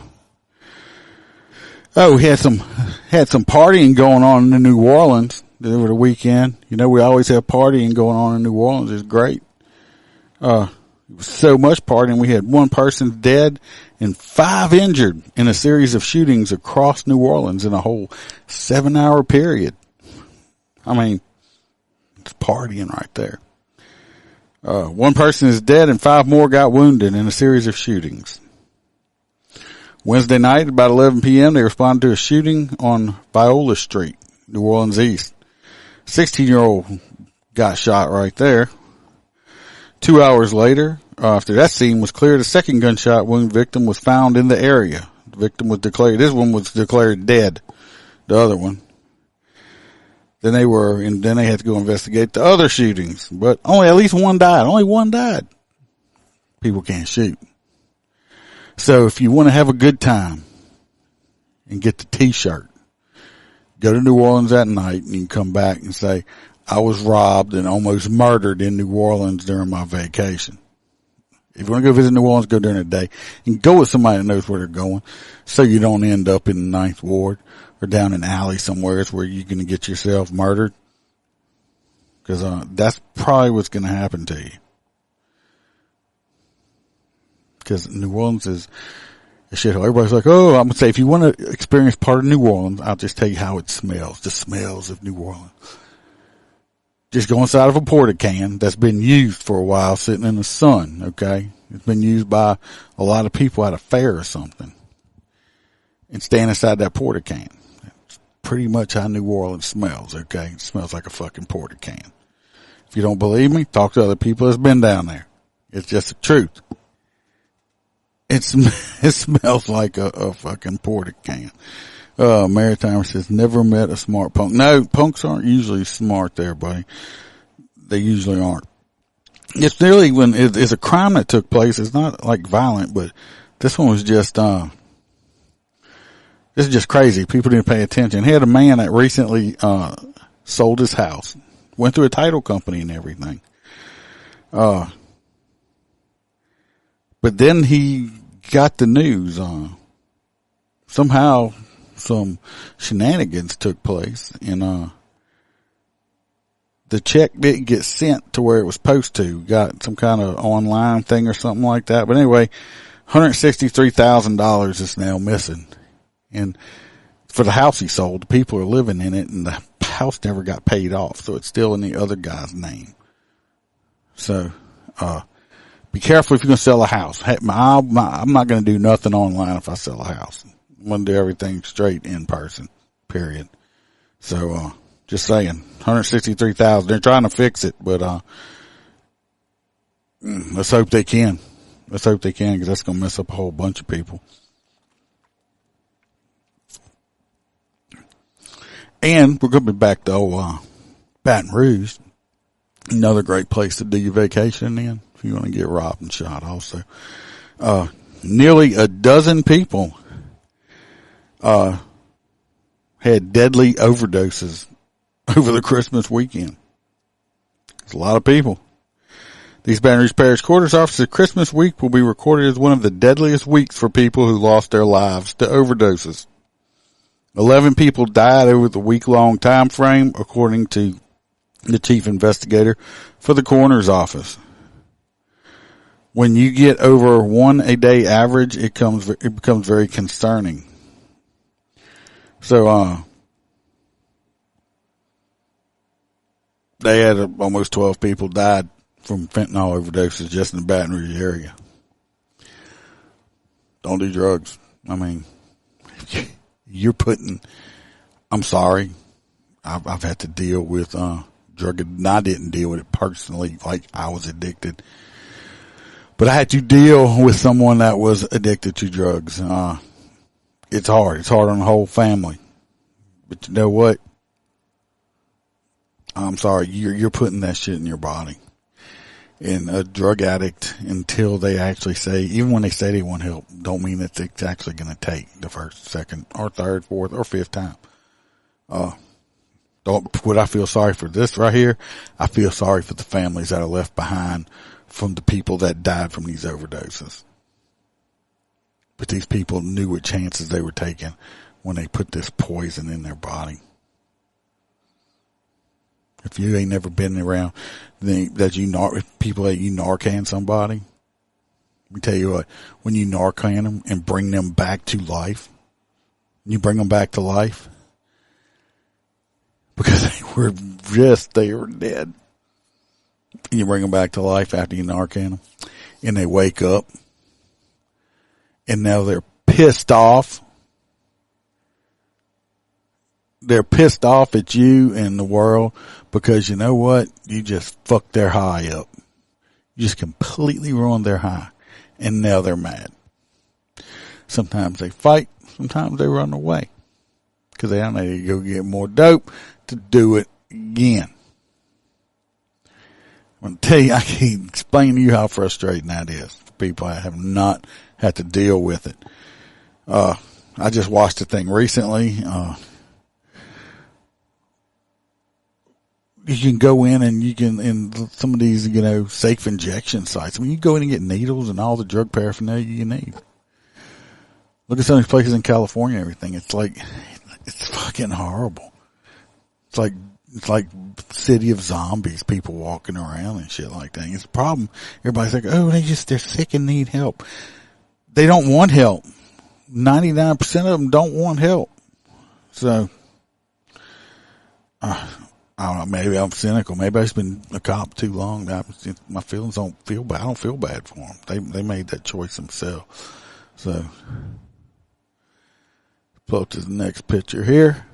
Oh, we had some partying going on in New Orleans over the weekend. You know, we always have partying going on in New Orleans. It's great. It was so much partying. We had 1 person dead and 5 injured in a series of shootings across New Orleans in a whole 7-hour period. I mean, it's partying right there. 1 person is dead and 5 more got wounded in a series of shootings. Wednesday night, about 11 p.m., they responded to a shooting on Viola Street, New Orleans East. 16-year-old got shot right there. 2 hours later, after that scene was cleared, a second gunshot wound victim was found in the area. The victim was this one was declared dead. The other one. Then they had to go investigate the other shootings, but at least 1 died. Only 1 died. People can't shoot. So if you want to have a good time and get the t-shirt, go to New Orleans that night and you can come back and say, I was robbed and almost murdered in New Orleans during my vacation. If you want to go visit New Orleans, go during the day and go with somebody that knows where they're going so you don't end up in the 9th Ward or down an alley somewhere where you're going to get yourself murdered. Cause, that's probably what's going to happen to you. Cause New Orleans is a shithole. Everybody's like, oh, I'm going to say, if you want to experience part of New Orleans, I'll just tell you how it smells. The smells of New Orleans. Just go inside of a porta can that's been used for a while sitting in the sun, okay? It's been used by a lot of people at a fair or something. And stand inside that porta can. That's pretty much how New Orleans smells, okay? It smells like a fucking porta can. If you don't believe me, talk to other people that's been down there. It's just the truth. it smells like a fucking porta can. Maritimer says, never met a smart punk. No, punks aren't usually smart there, buddy. They usually aren't. It's really when it's a crime that took place. It's not like violent, but this one was just, this is just crazy. People didn't pay attention. He had a man that recently, sold his house, went through a title company and everything. But then he got the news, somehow some shenanigans took place and, the check didn't get sent to where it was supposed to. Got some kind of online thing or something like that. But anyway, $163,000 is now missing. And for the house he sold, the people are living in it and the house never got paid off. So it's still in the other guy's name. So, be careful if you're going to sell a house. I'm not going to do nothing online if I sell a house. I'm going to do everything straight in person, period. So, just saying, $163,000. They're trying to fix it, but let's hope they can. Let's hope they can, because that's going to mess up a whole bunch of people. And we're going to be back to Baton Rouge, another great place to do your vacation in if you want to get robbed and shot. Also, nearly a dozen people had deadly overdoses over the Christmas weekend. It's a lot of people. These Baton Rouge Parish Quarters office said Christmas week will be recorded as one of the deadliest weeks for people who lost their lives to overdoses. 11 people died over the week-long time frame, according to the chief investigator for the coroner's office. When you get over one a day average, it becomes very concerning. So, they had almost 12 people died from fentanyl overdoses just in the Baton Rouge area. Don't do drugs. I mean, I'm sorry. I've had to deal with, drug, and I didn't deal with it personally, like I was addicted. But I had to deal with someone that was addicted to drugs. It's hard. It's hard on the whole family. But you know what? I'm sorry, you're putting that shit in your body. And a drug addict, until they actually say, even when they say they want help, don't mean that it's actually going to take the first, second, or third, fourth, or fifth time. Would I feel sorry for this right here? I feel sorry for the families that are left behind from the people that died from these overdoses. But these people knew what chances they were taking when they put this poison in their body. If you ain't never been around people that you Narcan somebody, let me tell you what, when you Narcan them and bring them back to life, you bring them back to life because they were dead. You bring them back to life after you Narcan them and they wake up and now they're pissed off. They're pissed off at you and the world because you know what? You just fucked their high up. You just completely ruined their high. And now they're mad. Sometimes they fight. Sometimes they run away. Because they don't need to go get more dope to do it again. I'm going to tell you, I can't explain to you how frustrating that is for people that have not had to deal with it. I just watched a thing recently. You can go in and you can, in some of these, safe injection sites. I mean, you go in and get needles and all the drug paraphernalia you need. Look at some of these places in California and everything. It's fucking horrible. It's like city of zombies, people walking around and shit like that. It's a problem. Everybody's like, oh, they're sick and need help. They don't want help. 99% of them don't want help. So, I don't know, maybe I'm cynical. Maybe I've been a cop too long. My feelings don't feel bad. I don't feel bad for them. They made that choice themselves. So, pull up to the next picture here.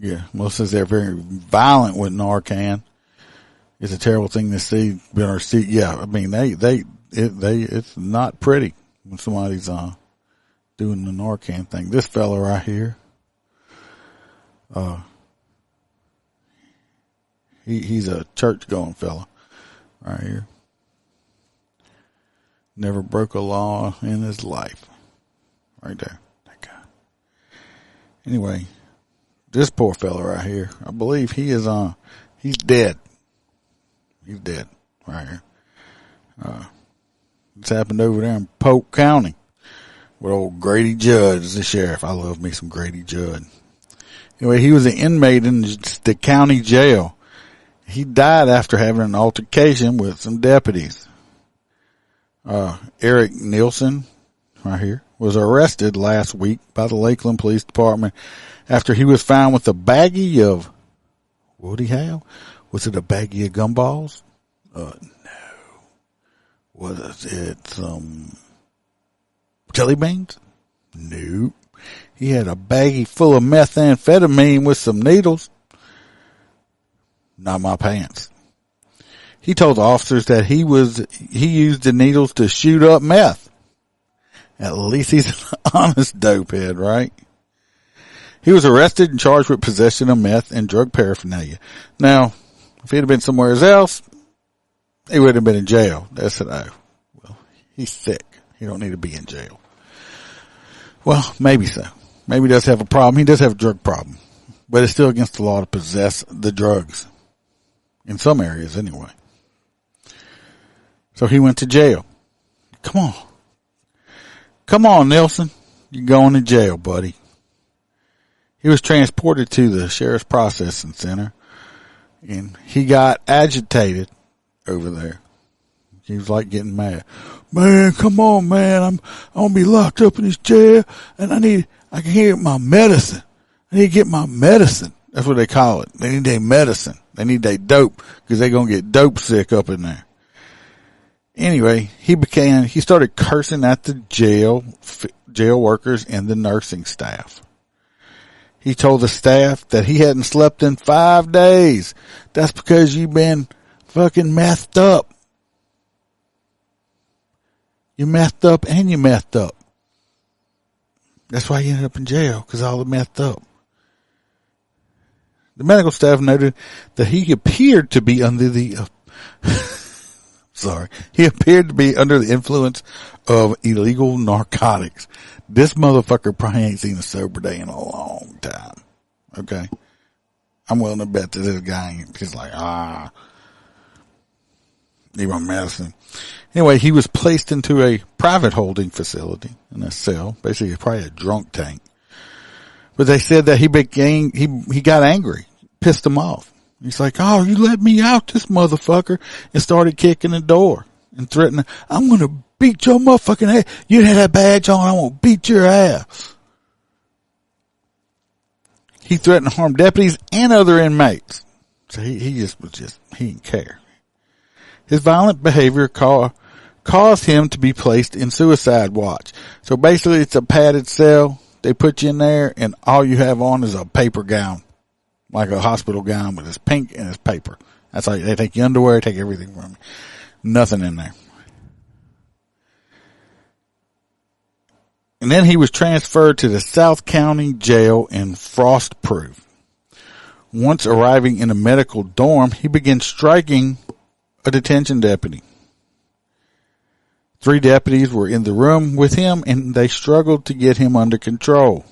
Yeah, Melissa says they're very violent with Narcan. It's a terrible thing to see. Yeah, I mean, it's not pretty when somebody's doing the Narcan thing. This fella right here, he's a church going fella right here. Never broke a law in his life. Right there. That guy. Anyway, this poor fella right here, I believe he is he's dead. He's dead right here. It's happened over there in Polk County with old Grady Judd as the sheriff. I love me some Grady Judd. Anyway, he was an inmate in the county jail. He died after having an altercation with some deputies. Eric Nielsen, right here, was arrested last week by the Lakeland Police Department after he was found with a baggie of, what did he have? Was it a baggie of gumballs? No. Was it some jelly beans? Nope. He had a baggie full of methamphetamine with some needles. Not my pants. He told the officers that he used the needles to shoot up meth. At least he's an honest dopehead, right? He was arrested and charged with possession of meth and drug paraphernalia. Now, if he'd have been somewhere else, he would have been in jail. They said, oh, well, he's sick. He don't need to be in jail. Well, maybe so. Maybe he does have a problem. He does have a drug problem. But it's still against the law to possess the drugs. In some areas, anyway. So he went to jail. Come on. Come on, Nelson. You're going to jail, buddy. He was transported to the Sheriff's Processing Center, and he got agitated over there. He was like getting mad. Man, come on, man. I'm going to be locked up in this jail, and I can get my medicine. I need to get my medicine. That's what they call it. They need their medicine. They need their dope, because they're going to get dope sick up in there. Anyway, he started cursing at the jail workers and the nursing staff. He told the staff that he hadn't slept in 5 days. That's because you've been fucking methed up. You methed up and you methed up. That's why you ended up in jail, because all the methed up. The medical staff noted that he appeared to be under the influence of illegal narcotics. This motherfucker probably ain't seen a sober day in a long time. Okay? I'm willing to bet that this guy ain't just like, need my medicine. Anyway, he was placed into a private holding facility in a cell, basically probably a drunk tank. But they said that he got angry, pissed him off. He's like, oh, you let me out, this motherfucker, and started kicking the door and threatening, I'm going to beat your motherfucking ass. You had that badge on, I'm going to beat your ass. He threatened to harm deputies and other inmates. So he didn't care. His violent behavior caused him to be placed in suicide watch. So basically it's a padded cell. They put you in there and all you have on is a paper gown. Like a hospital gown with his pink and his paper. That's how they take your underwear, take everything from you. Nothing in there. And then he was transferred to the South County Jail in Frostproof. Once arriving in a medical dorm, he began striking a detention deputy. 3 deputies were in the room with him and they struggled to get him under control.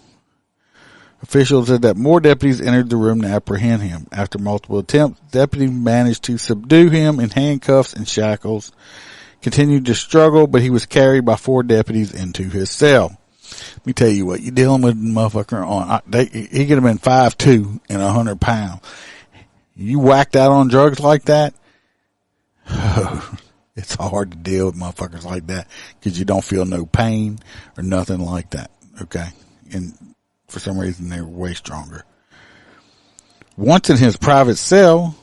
Officials said that more deputies entered the room to apprehend him. After multiple attempts, deputies managed to subdue him in handcuffs and shackles. Continued to struggle, but he was carried by 4 deputies into his cell. Let me tell you what, you're dealing with a motherfucker on, he could have been 5'2" and 100 pounds. You whacked out on drugs like that, it's hard to deal with motherfuckers like that because you don't feel no pain or nothing like that. Okay. And for some reason they're way stronger. Once in his private cell,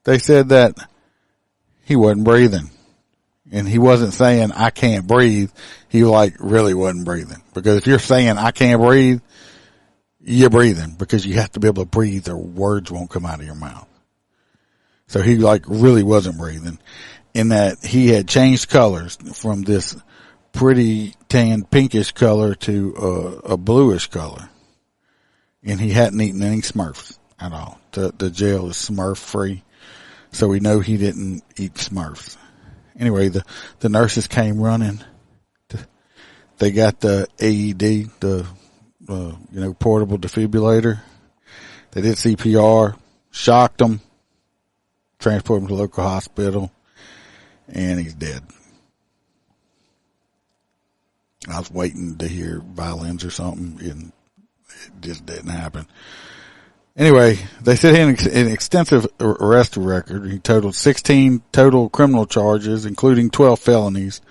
they said that he wasn't breathing. And he wasn't saying, I can't breathe. He really wasn't breathing. Because if you're saying, I can't breathe, you're breathing. Because you have to be able to breathe or words won't come out of your mouth. So he really wasn't breathing. in that he had changed colors from this pretty tan pinkish color to a bluish color. And he hadn't eaten any Smurfs at all. The jail is Smurf free. So we know he didn't eat Smurfs. Anyway, the nurses came running. They got the AED, the portable defibrillator. They did CPR, shocked him, transported him to the local hospital, and he's dead. I was waiting to hear violins or something, and it just didn't happen. Anyway, they said he had an extensive arrest record. He totaled 16 total criminal charges, including 12 felonies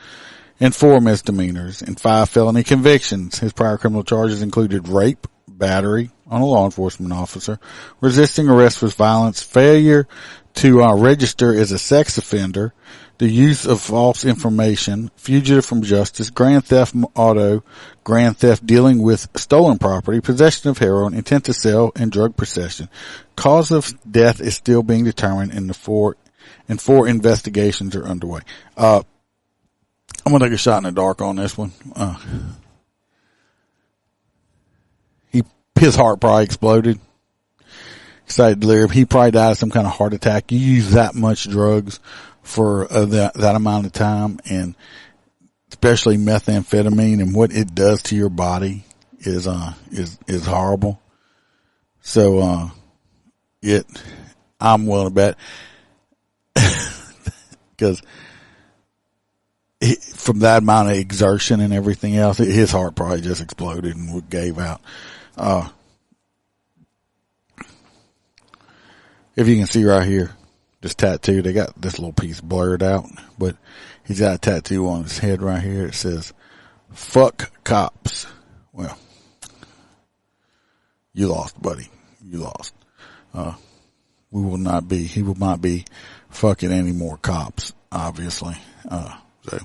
and 4 misdemeanors and 5 felony convictions. His prior criminal charges included rape, battery on a law enforcement officer, resisting arrest with violence, failure to register as a sex offender, the use of false information, fugitive from justice, grand theft auto, grand theft dealing with stolen property, possession of heroin, intent to sell, and drug possession. Cause of death is still being determined, and four investigations are underway. I'm gonna take a shot in the dark on this one. His heart probably exploded. Excited delirium. He probably died of some kind of heart attack. You use that much drugs for that amount of time, and especially methamphetamine and what it does to your body is horrible. So, I'm willing to bet because from that amount of exertion and everything else, his heart probably just exploded and gave out. If you can see right here, this tattoo, they got this little piece blurred out, but he's got a tattoo on his head right here. It says, "Fuck cops." Well, you lost, buddy. You lost. He will not be fucking any more cops, obviously. So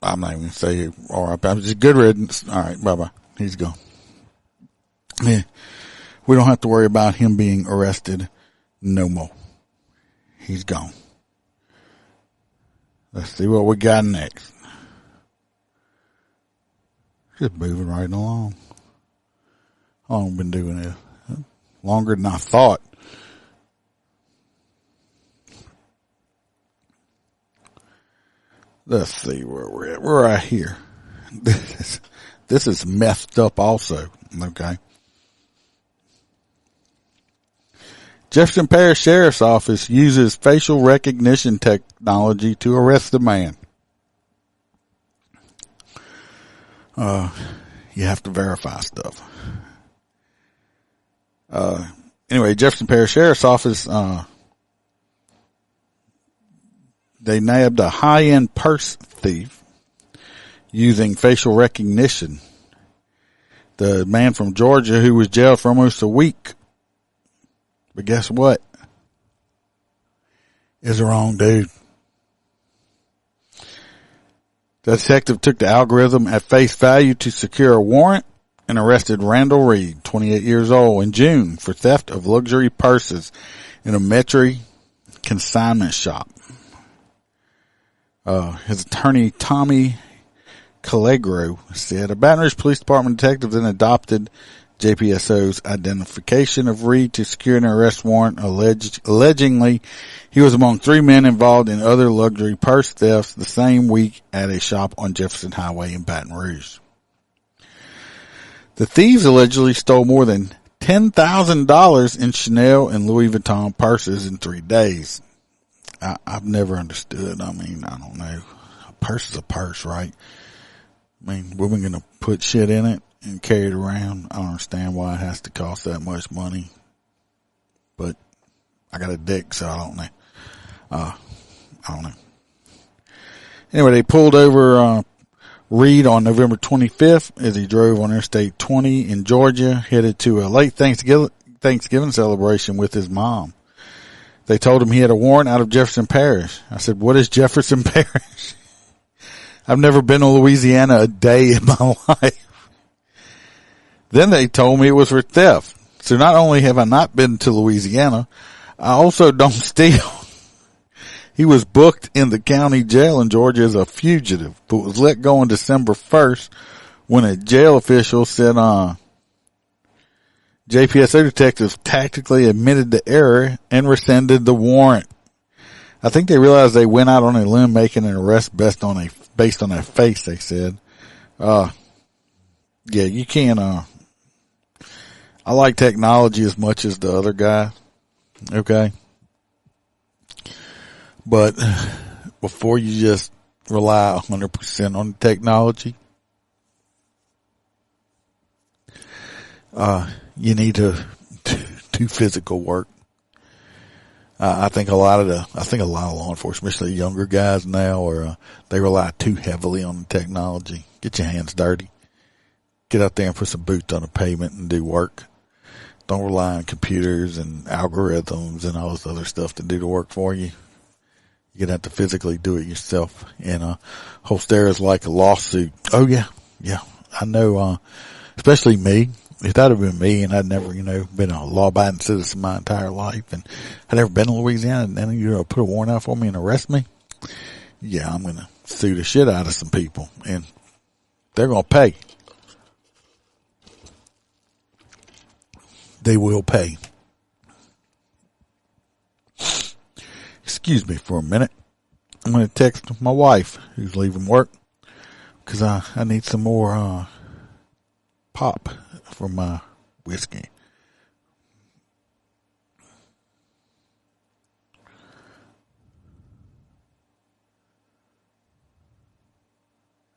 I'm not even gonna say all right. I'm just good riddance. All right, bye bye. He's gone. Yeah, we don't have to worry about him being arrested no more. He's gone. Let's see what we got next. Just moving right along. How long have we been doing this? Longer than I thought. Let's see where we're at. We're right here. This is messed up also. Okay. Jefferson Parish Sheriff's Office uses facial recognition technology to arrest the man. You have to verify stuff. Anyway, Jefferson Parish Sheriff's Office, they nabbed a high-end purse thief using facial recognition. The man from Georgia who was jailed for almost a week. But guess what? Is the wrong dude. The detective took the algorithm at face value to secure a warrant and arrested Randall Reed, 28 years old, in June for theft of luxury purses in a Metro consignment shop. His attorney, Tommy Callegro, said a Baton Rouge Police Department detective then adopted JPSO's identification of Reed to secure an arrest warrant. Allegedly, he was among 3 men involved in other luxury purse thefts the same week at a shop on Jefferson Highway in Baton Rouge. The thieves allegedly stole more than $10,000 in Chanel and Louis Vuitton purses in 3 days. I've never understood. I mean, I don't know. A purse is a purse, right? I mean, women gonna put shit in it and carry it around. I don't understand why it has to cost that much money. But I got a dick, so I don't know. I don't know. Anyway, they pulled over Reed on November 25th as he drove on Interstate 20 in Georgia, headed to a late Thanksgiving celebration with his mom. They told him he had a warrant out of Jefferson Parish. I said, what is Jefferson Parish? I've never been to Louisiana a day in my life. Then they told me it was for theft. So not only have I not been to Louisiana, I also don't steal. He was booked in the county jail in Georgia as a fugitive, but was let go on December 1st when a jail official said, JPSO detectives tactically admitted the error and rescinded the warrant. I think they realized they went out on a limb making an arrest based on their face, they said. Yeah, you can't, I like technology as much as the other guy. Okay. But before you just rely 100% on technology, you need to do physical work. I think a lot of law enforcement, especially younger guys now, they rely too heavily on the technology. Get your hands dirty. Get out there and put some boots on the pavement and do work. Don't rely on computers and algorithms and all this other stuff to do the work for you. You're going to have to physically do it yourself. And, Holster is like a lawsuit. Oh yeah. Yeah. I know, especially me. If that had been me and I'd never, been a law-abiding citizen my entire life and I'd never been to Louisiana and then you're going to put a warrant out for me and arrest me. Yeah, I'm going to sue the shit out of some people and they're going to pay. They will pay. Excuse me for a minute. I'm going to text my wife who's leaving work because I need some more, pop for my whiskey.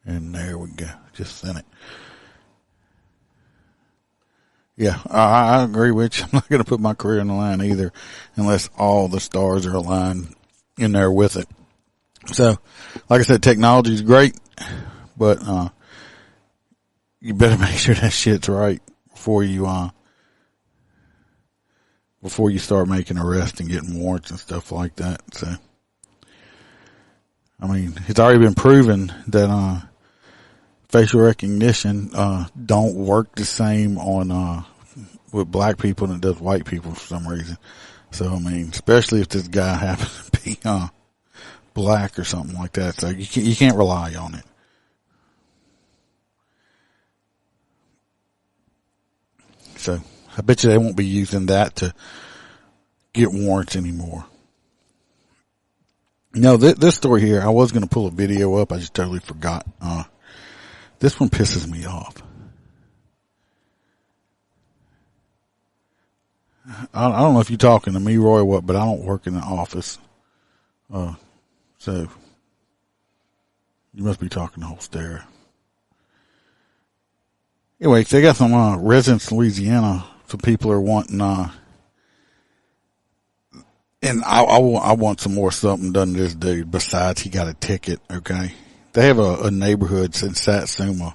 And there we go. Just sent it. Yeah, I agree with you. I'm not going to put my career on the line either unless all the stars are aligned in there with it. So, like I said, technology is great, but, you better make sure that shit's right before you start making arrests and getting warrants and stuff like that. So, I mean, it's already been proven that, facial recognition, don't work the same on, with black people than it does white people for some reason. So, I mean, especially if this guy happens to be, black or something like that. So you can't rely on it. So I bet you they won't be using that to get warrants anymore. No, this story here, I was going to pull a video up. I just totally forgot. This one pisses me off. I don't know if you're talking to me, Roy, or what, but I don't work in the office. So you must be talking to Holster. Anyway, they got some residents in Louisiana. Some people are wanting, and I want some more something done to this dude. Besides, he got a ticket. Okay, they have a neighborhood in Satsuma.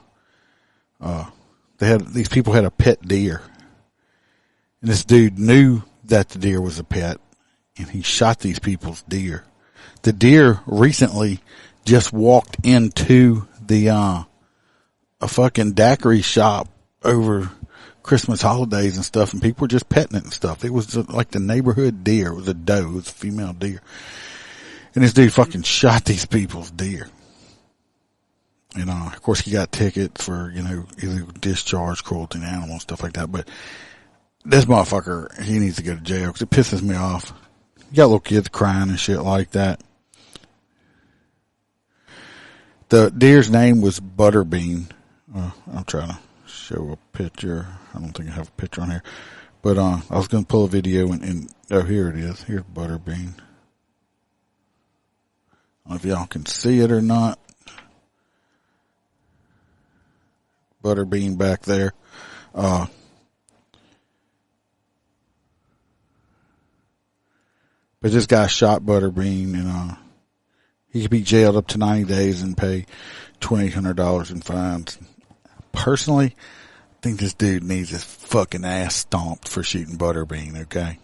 These people had a pet deer, and this dude knew that the deer was a pet, and he shot these people's deer. The deer recently just walked into the a fucking daiquiri shop over Christmas holidays and stuff, and people were just petting it and stuff. It was like the neighborhood deer. It was a doe. It was a female deer. And this dude fucking shot these people's deer. And, of course he got tickets for, illegal discharge, cruelty to animals, stuff like that. But this motherfucker, he needs to go to jail because it pisses me off. You got little kids crying and shit like that. The deer's name was Butterbean. I'm trying to show a picture. I don't think I have a picture on here. But, I was going to pull a video and oh, here it is. Here's Butterbean. I don't know if y'all can see it or not. Butterbean back there. But this guy shot Butterbean and, he could be jailed up to 90 days and pay $2,800 in fines. Personally, I think this dude needs his fucking ass stomped for shooting Butterbean, okay?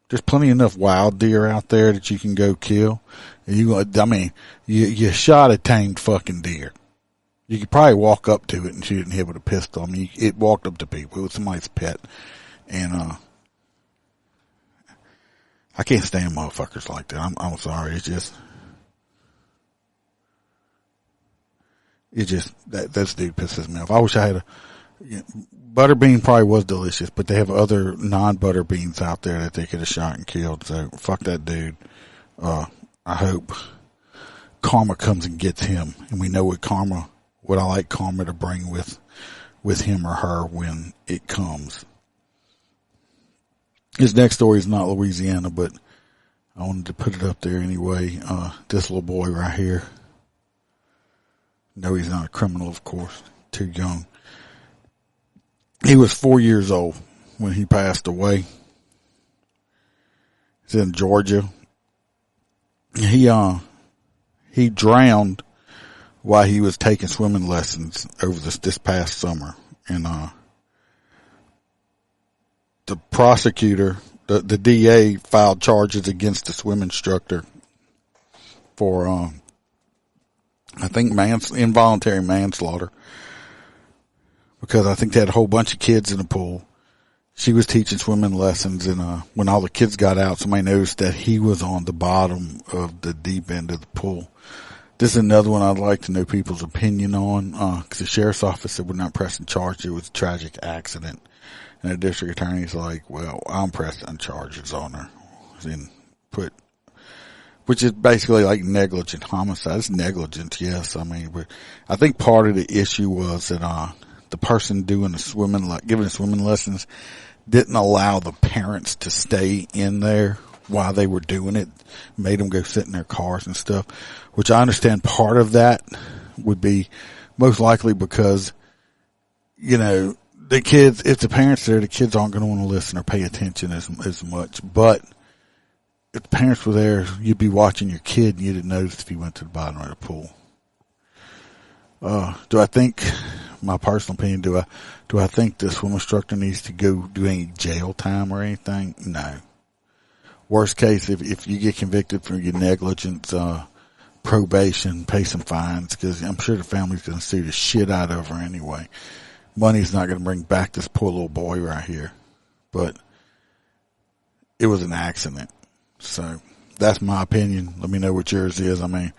There's plenty enough wild deer out there that you can go kill. You shot a tamed fucking deer. You could probably walk up to it and shoot and hit with a pistol. I mean, it walked up to people. It was somebody's pet. And, I can't stand motherfuckers like that. I'm sorry. It's just that dude pisses me off. I wish I had butter bean probably was delicious, but they have other non-butter beans out there that they could have shot and killed. So fuck that dude. I hope karma comes and gets him, and we know what I like karma to bring with him or her when it comes. His next story is not Louisiana, but I wanted to put it up there anyway. This little boy right here. No, he's not a criminal, of course. Too young. He was 4 years old when he passed away. He's in Georgia. He drowned while he was taking swimming lessons over this past summer. And, the prosecutor, the DA filed charges against the swim instructor for, I think involuntary manslaughter, because I think they had a whole bunch of kids in the pool. She was teaching swimming lessons, and when all the kids got out, somebody noticed that he was on the bottom of the deep end of the pool. This is another one I'd like to know people's opinion on, because the sheriff's office said we're not pressing charges. It was a tragic accident. And the district attorney's like, well, I'm pressing charges on her. And which is basically like negligent homicide. It's negligence, yes. I mean, but I think part of the issue was that, the person giving the swimming lessons didn't allow the parents to stay in there while they were doing it, made them go sit in their cars and stuff, which I understand part of that would be most likely because, the kids, if the parents are there, the kids aren't going to want to listen or pay attention as much. But if the parents were there, you'd be watching your kid and you didn't notice if he went to the bottom of the pool. Do I think, my personal opinion, do I think the swim instructor needs to go do any jail time or anything? No. Worst case, if you get convicted for your negligence, probation, pay some fines, because I'm sure the family's going to sue the shit out of her anyway. Money's not going to bring back this poor little boy right here. But it was an accident. So that's my opinion. Let me know what yours is. I mean,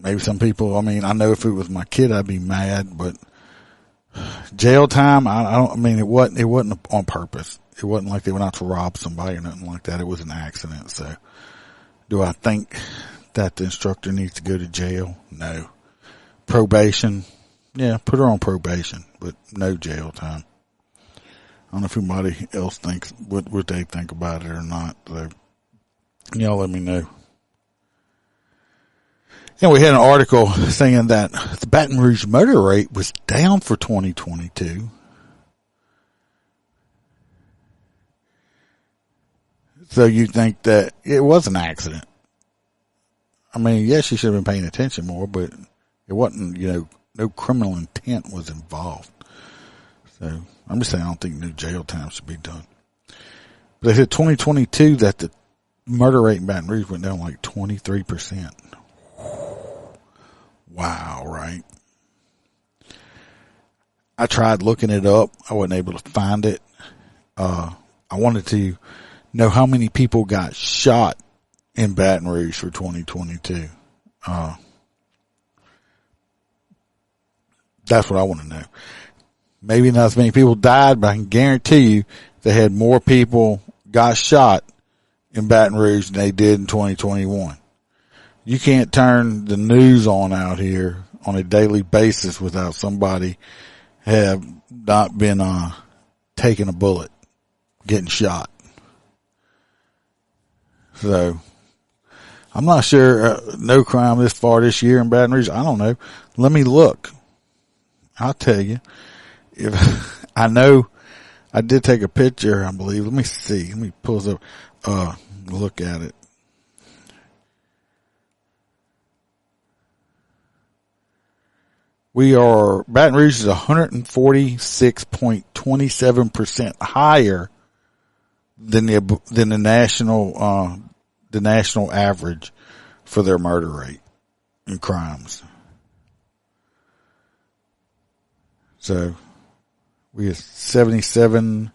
maybe some people, I know if it was my kid, I'd be mad, but jail time, it wasn't on purpose. It wasn't like they went out to rob somebody or nothing like that. It was an accident. So do I think that the instructor needs to go to jail? No. Probation? Yeah, put her on probation, but no jail time. I don't know if anybody else thinks what they think about it or not. So y'all let me know. And we had an article saying that the Baton Rouge murder rate was down for 2022. So you think that it was an accident? Yes, she should have been paying attention more, but it wasn't, no criminal intent was involved. So I'm just saying I don't think no jail time should be done. But they said 2022 that the murder rate in Baton Rouge went down like 23%. Wow, right? I tried looking it up. I wasn't able to find it. I wanted to know how many people got shot in Baton Rouge for 2022. That's what I want to know. Maybe not as many people died, but I can guarantee you they had more people got shot in Baton Rouge than they did in 2021. You can't turn the news on out here on a daily basis without somebody have not been taking a bullet, getting shot. So I'm not sure. No crime this far this year in Baton Rouge. I don't know. Let me look. I'll tell you. If I know, I did take a picture, I believe. Let me see. Let me pull this up. Look at it. Baton Rouge is 146.27% higher than the national average for their murder rate and crimes. So we have 77,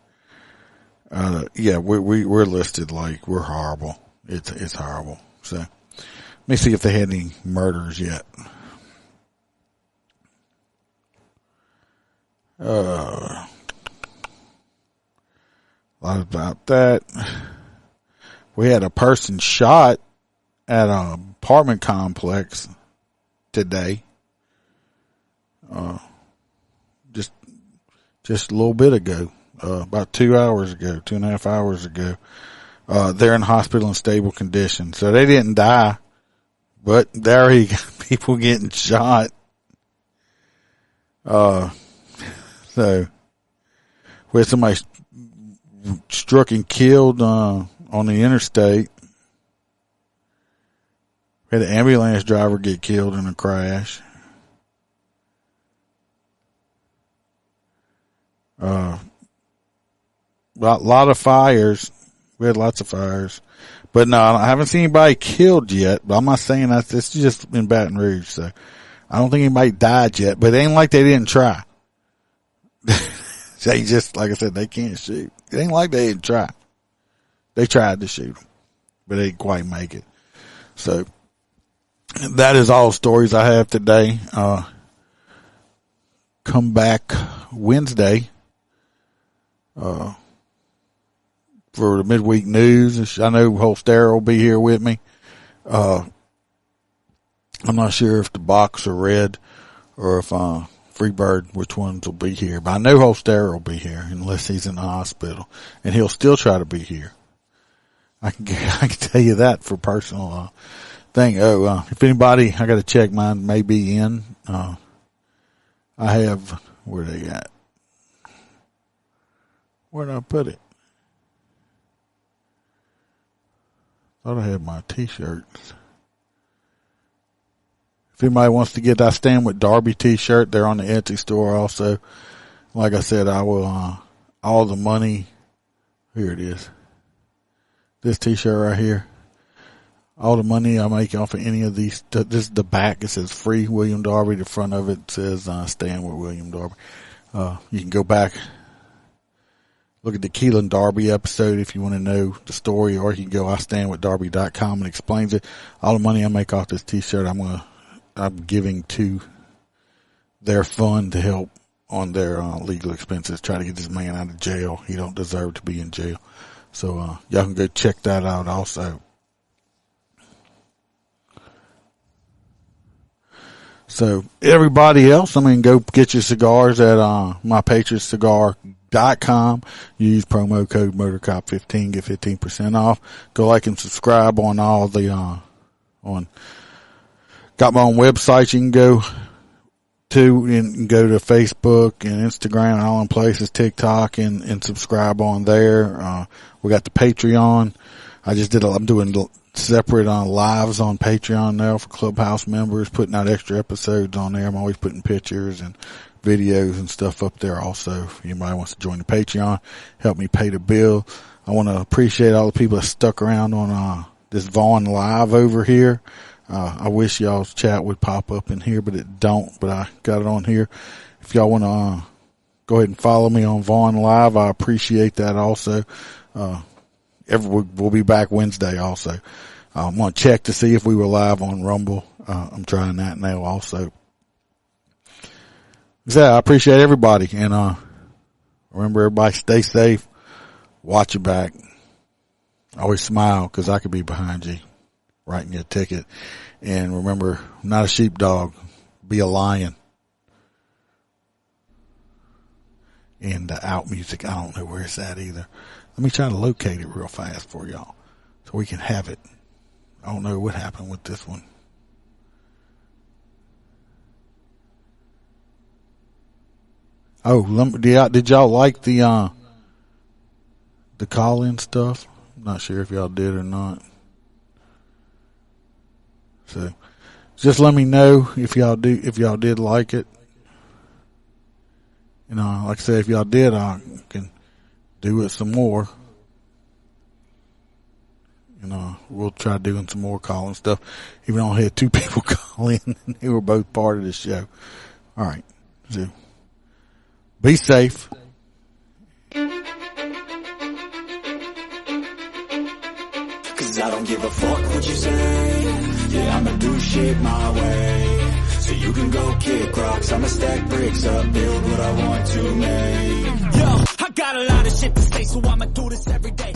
Yeah, we're listed like we're horrible. It's horrible. So let me see if they had any murders yet. A lot about that. We had a person shot at an apartment complex today. Just a little bit ago, about 2 hours ago, 2.5 hours ago. They're in hospital in stable condition. So they didn't die, but there you got people getting shot. So we had somebody struck and killed, on the interstate. We had an ambulance driver get killed in a crash. A lot of fires. We had lots of fires. But no, I haven't seen anybody killed yet. But I'm not saying that. It's just in Baton Rouge. So I don't think anybody died yet. But it ain't like they didn't try. They just, like I said, they can't shoot. It ain't like they didn't try. They tried to shoot them, but they didn't quite make it. So that is all stories I have today. Come back Wednesday for the midweek news. I know Holster will be here with me. I'm not sure if the box or red or if Freebird, which ones will be here, but I know Holster will be here unless he's in the hospital, and he'll still try to be here. I can tell you that for personal thing. If anybody, I got to check, mine may be in. I have, where they at? Where did I put it? Thought I had my t-shirts. If anybody wants to get that Stand With Darby t-shirt, they're on the Etsy store also. Like I said, I will, all the money, here it is. This t-shirt right here. All the money I make off of any of these, this is the back. It says Free William Darby. The front of it says, Stand With William Darby. You can go back, look at the Keelan Darby episode if you want to know the story, or you can go IStandWithDarby.com and explains it. All the money I make off this t-shirt, I'm giving to their fund to help on their legal expenses. Try to get this man out of jail. He don't deserve to be in jail. So y'all can go check that out also. So everybody else, go get your cigars at mypatriotcigar.com. Use promo code MotorCop15, get 15% off. Go like and subscribe on all the got my own website you can go to, and go to Facebook and Instagram and all in places, TikTok, and subscribe on there. We got the Patreon. I'm doing separate lives on Patreon now for Clubhouse members, putting out extra episodes on there. I'm always putting pictures and videos and stuff up there also. If anybody wants to join the Patreon, help me pay the bill. I want to appreciate all the people that stuck around on this Vaughn Live over here. I wish y'all's chat would pop up in here, but it don't. But I got it on here. If y'all want to go ahead and follow me on Vaughn Live, I appreciate that also. We'll be back Wednesday also. I'm going to check to see if we were live on Rumble. I'm trying that now also. So I appreciate everybody, and remember, everybody stay safe, watch your back, always smile, because I could be behind you writing you a ticket. And remember, I'm not a sheepdog, be a lion. And the out music, I don't know where it's at either. Let me try to locate it real fast for y'all so we can have it. I don't know what happened with this one. Oh, did y'all like the call-in stuff? I'm not sure if y'all did or not. So just let me know if y'all did like it. Like I said, if y'all did, I can do it some more. We'll try doing some more calling stuff. Even though I had 2 people call in, and they were both part of the show. All right. So be safe. cause I don't give a fuck what you say. Yeah, I'ma do shit my way. So you can go kick rocks, I'ma stack bricks up, build what I want to make. Yo, I got a lot of shit to say, so I'ma do this every day.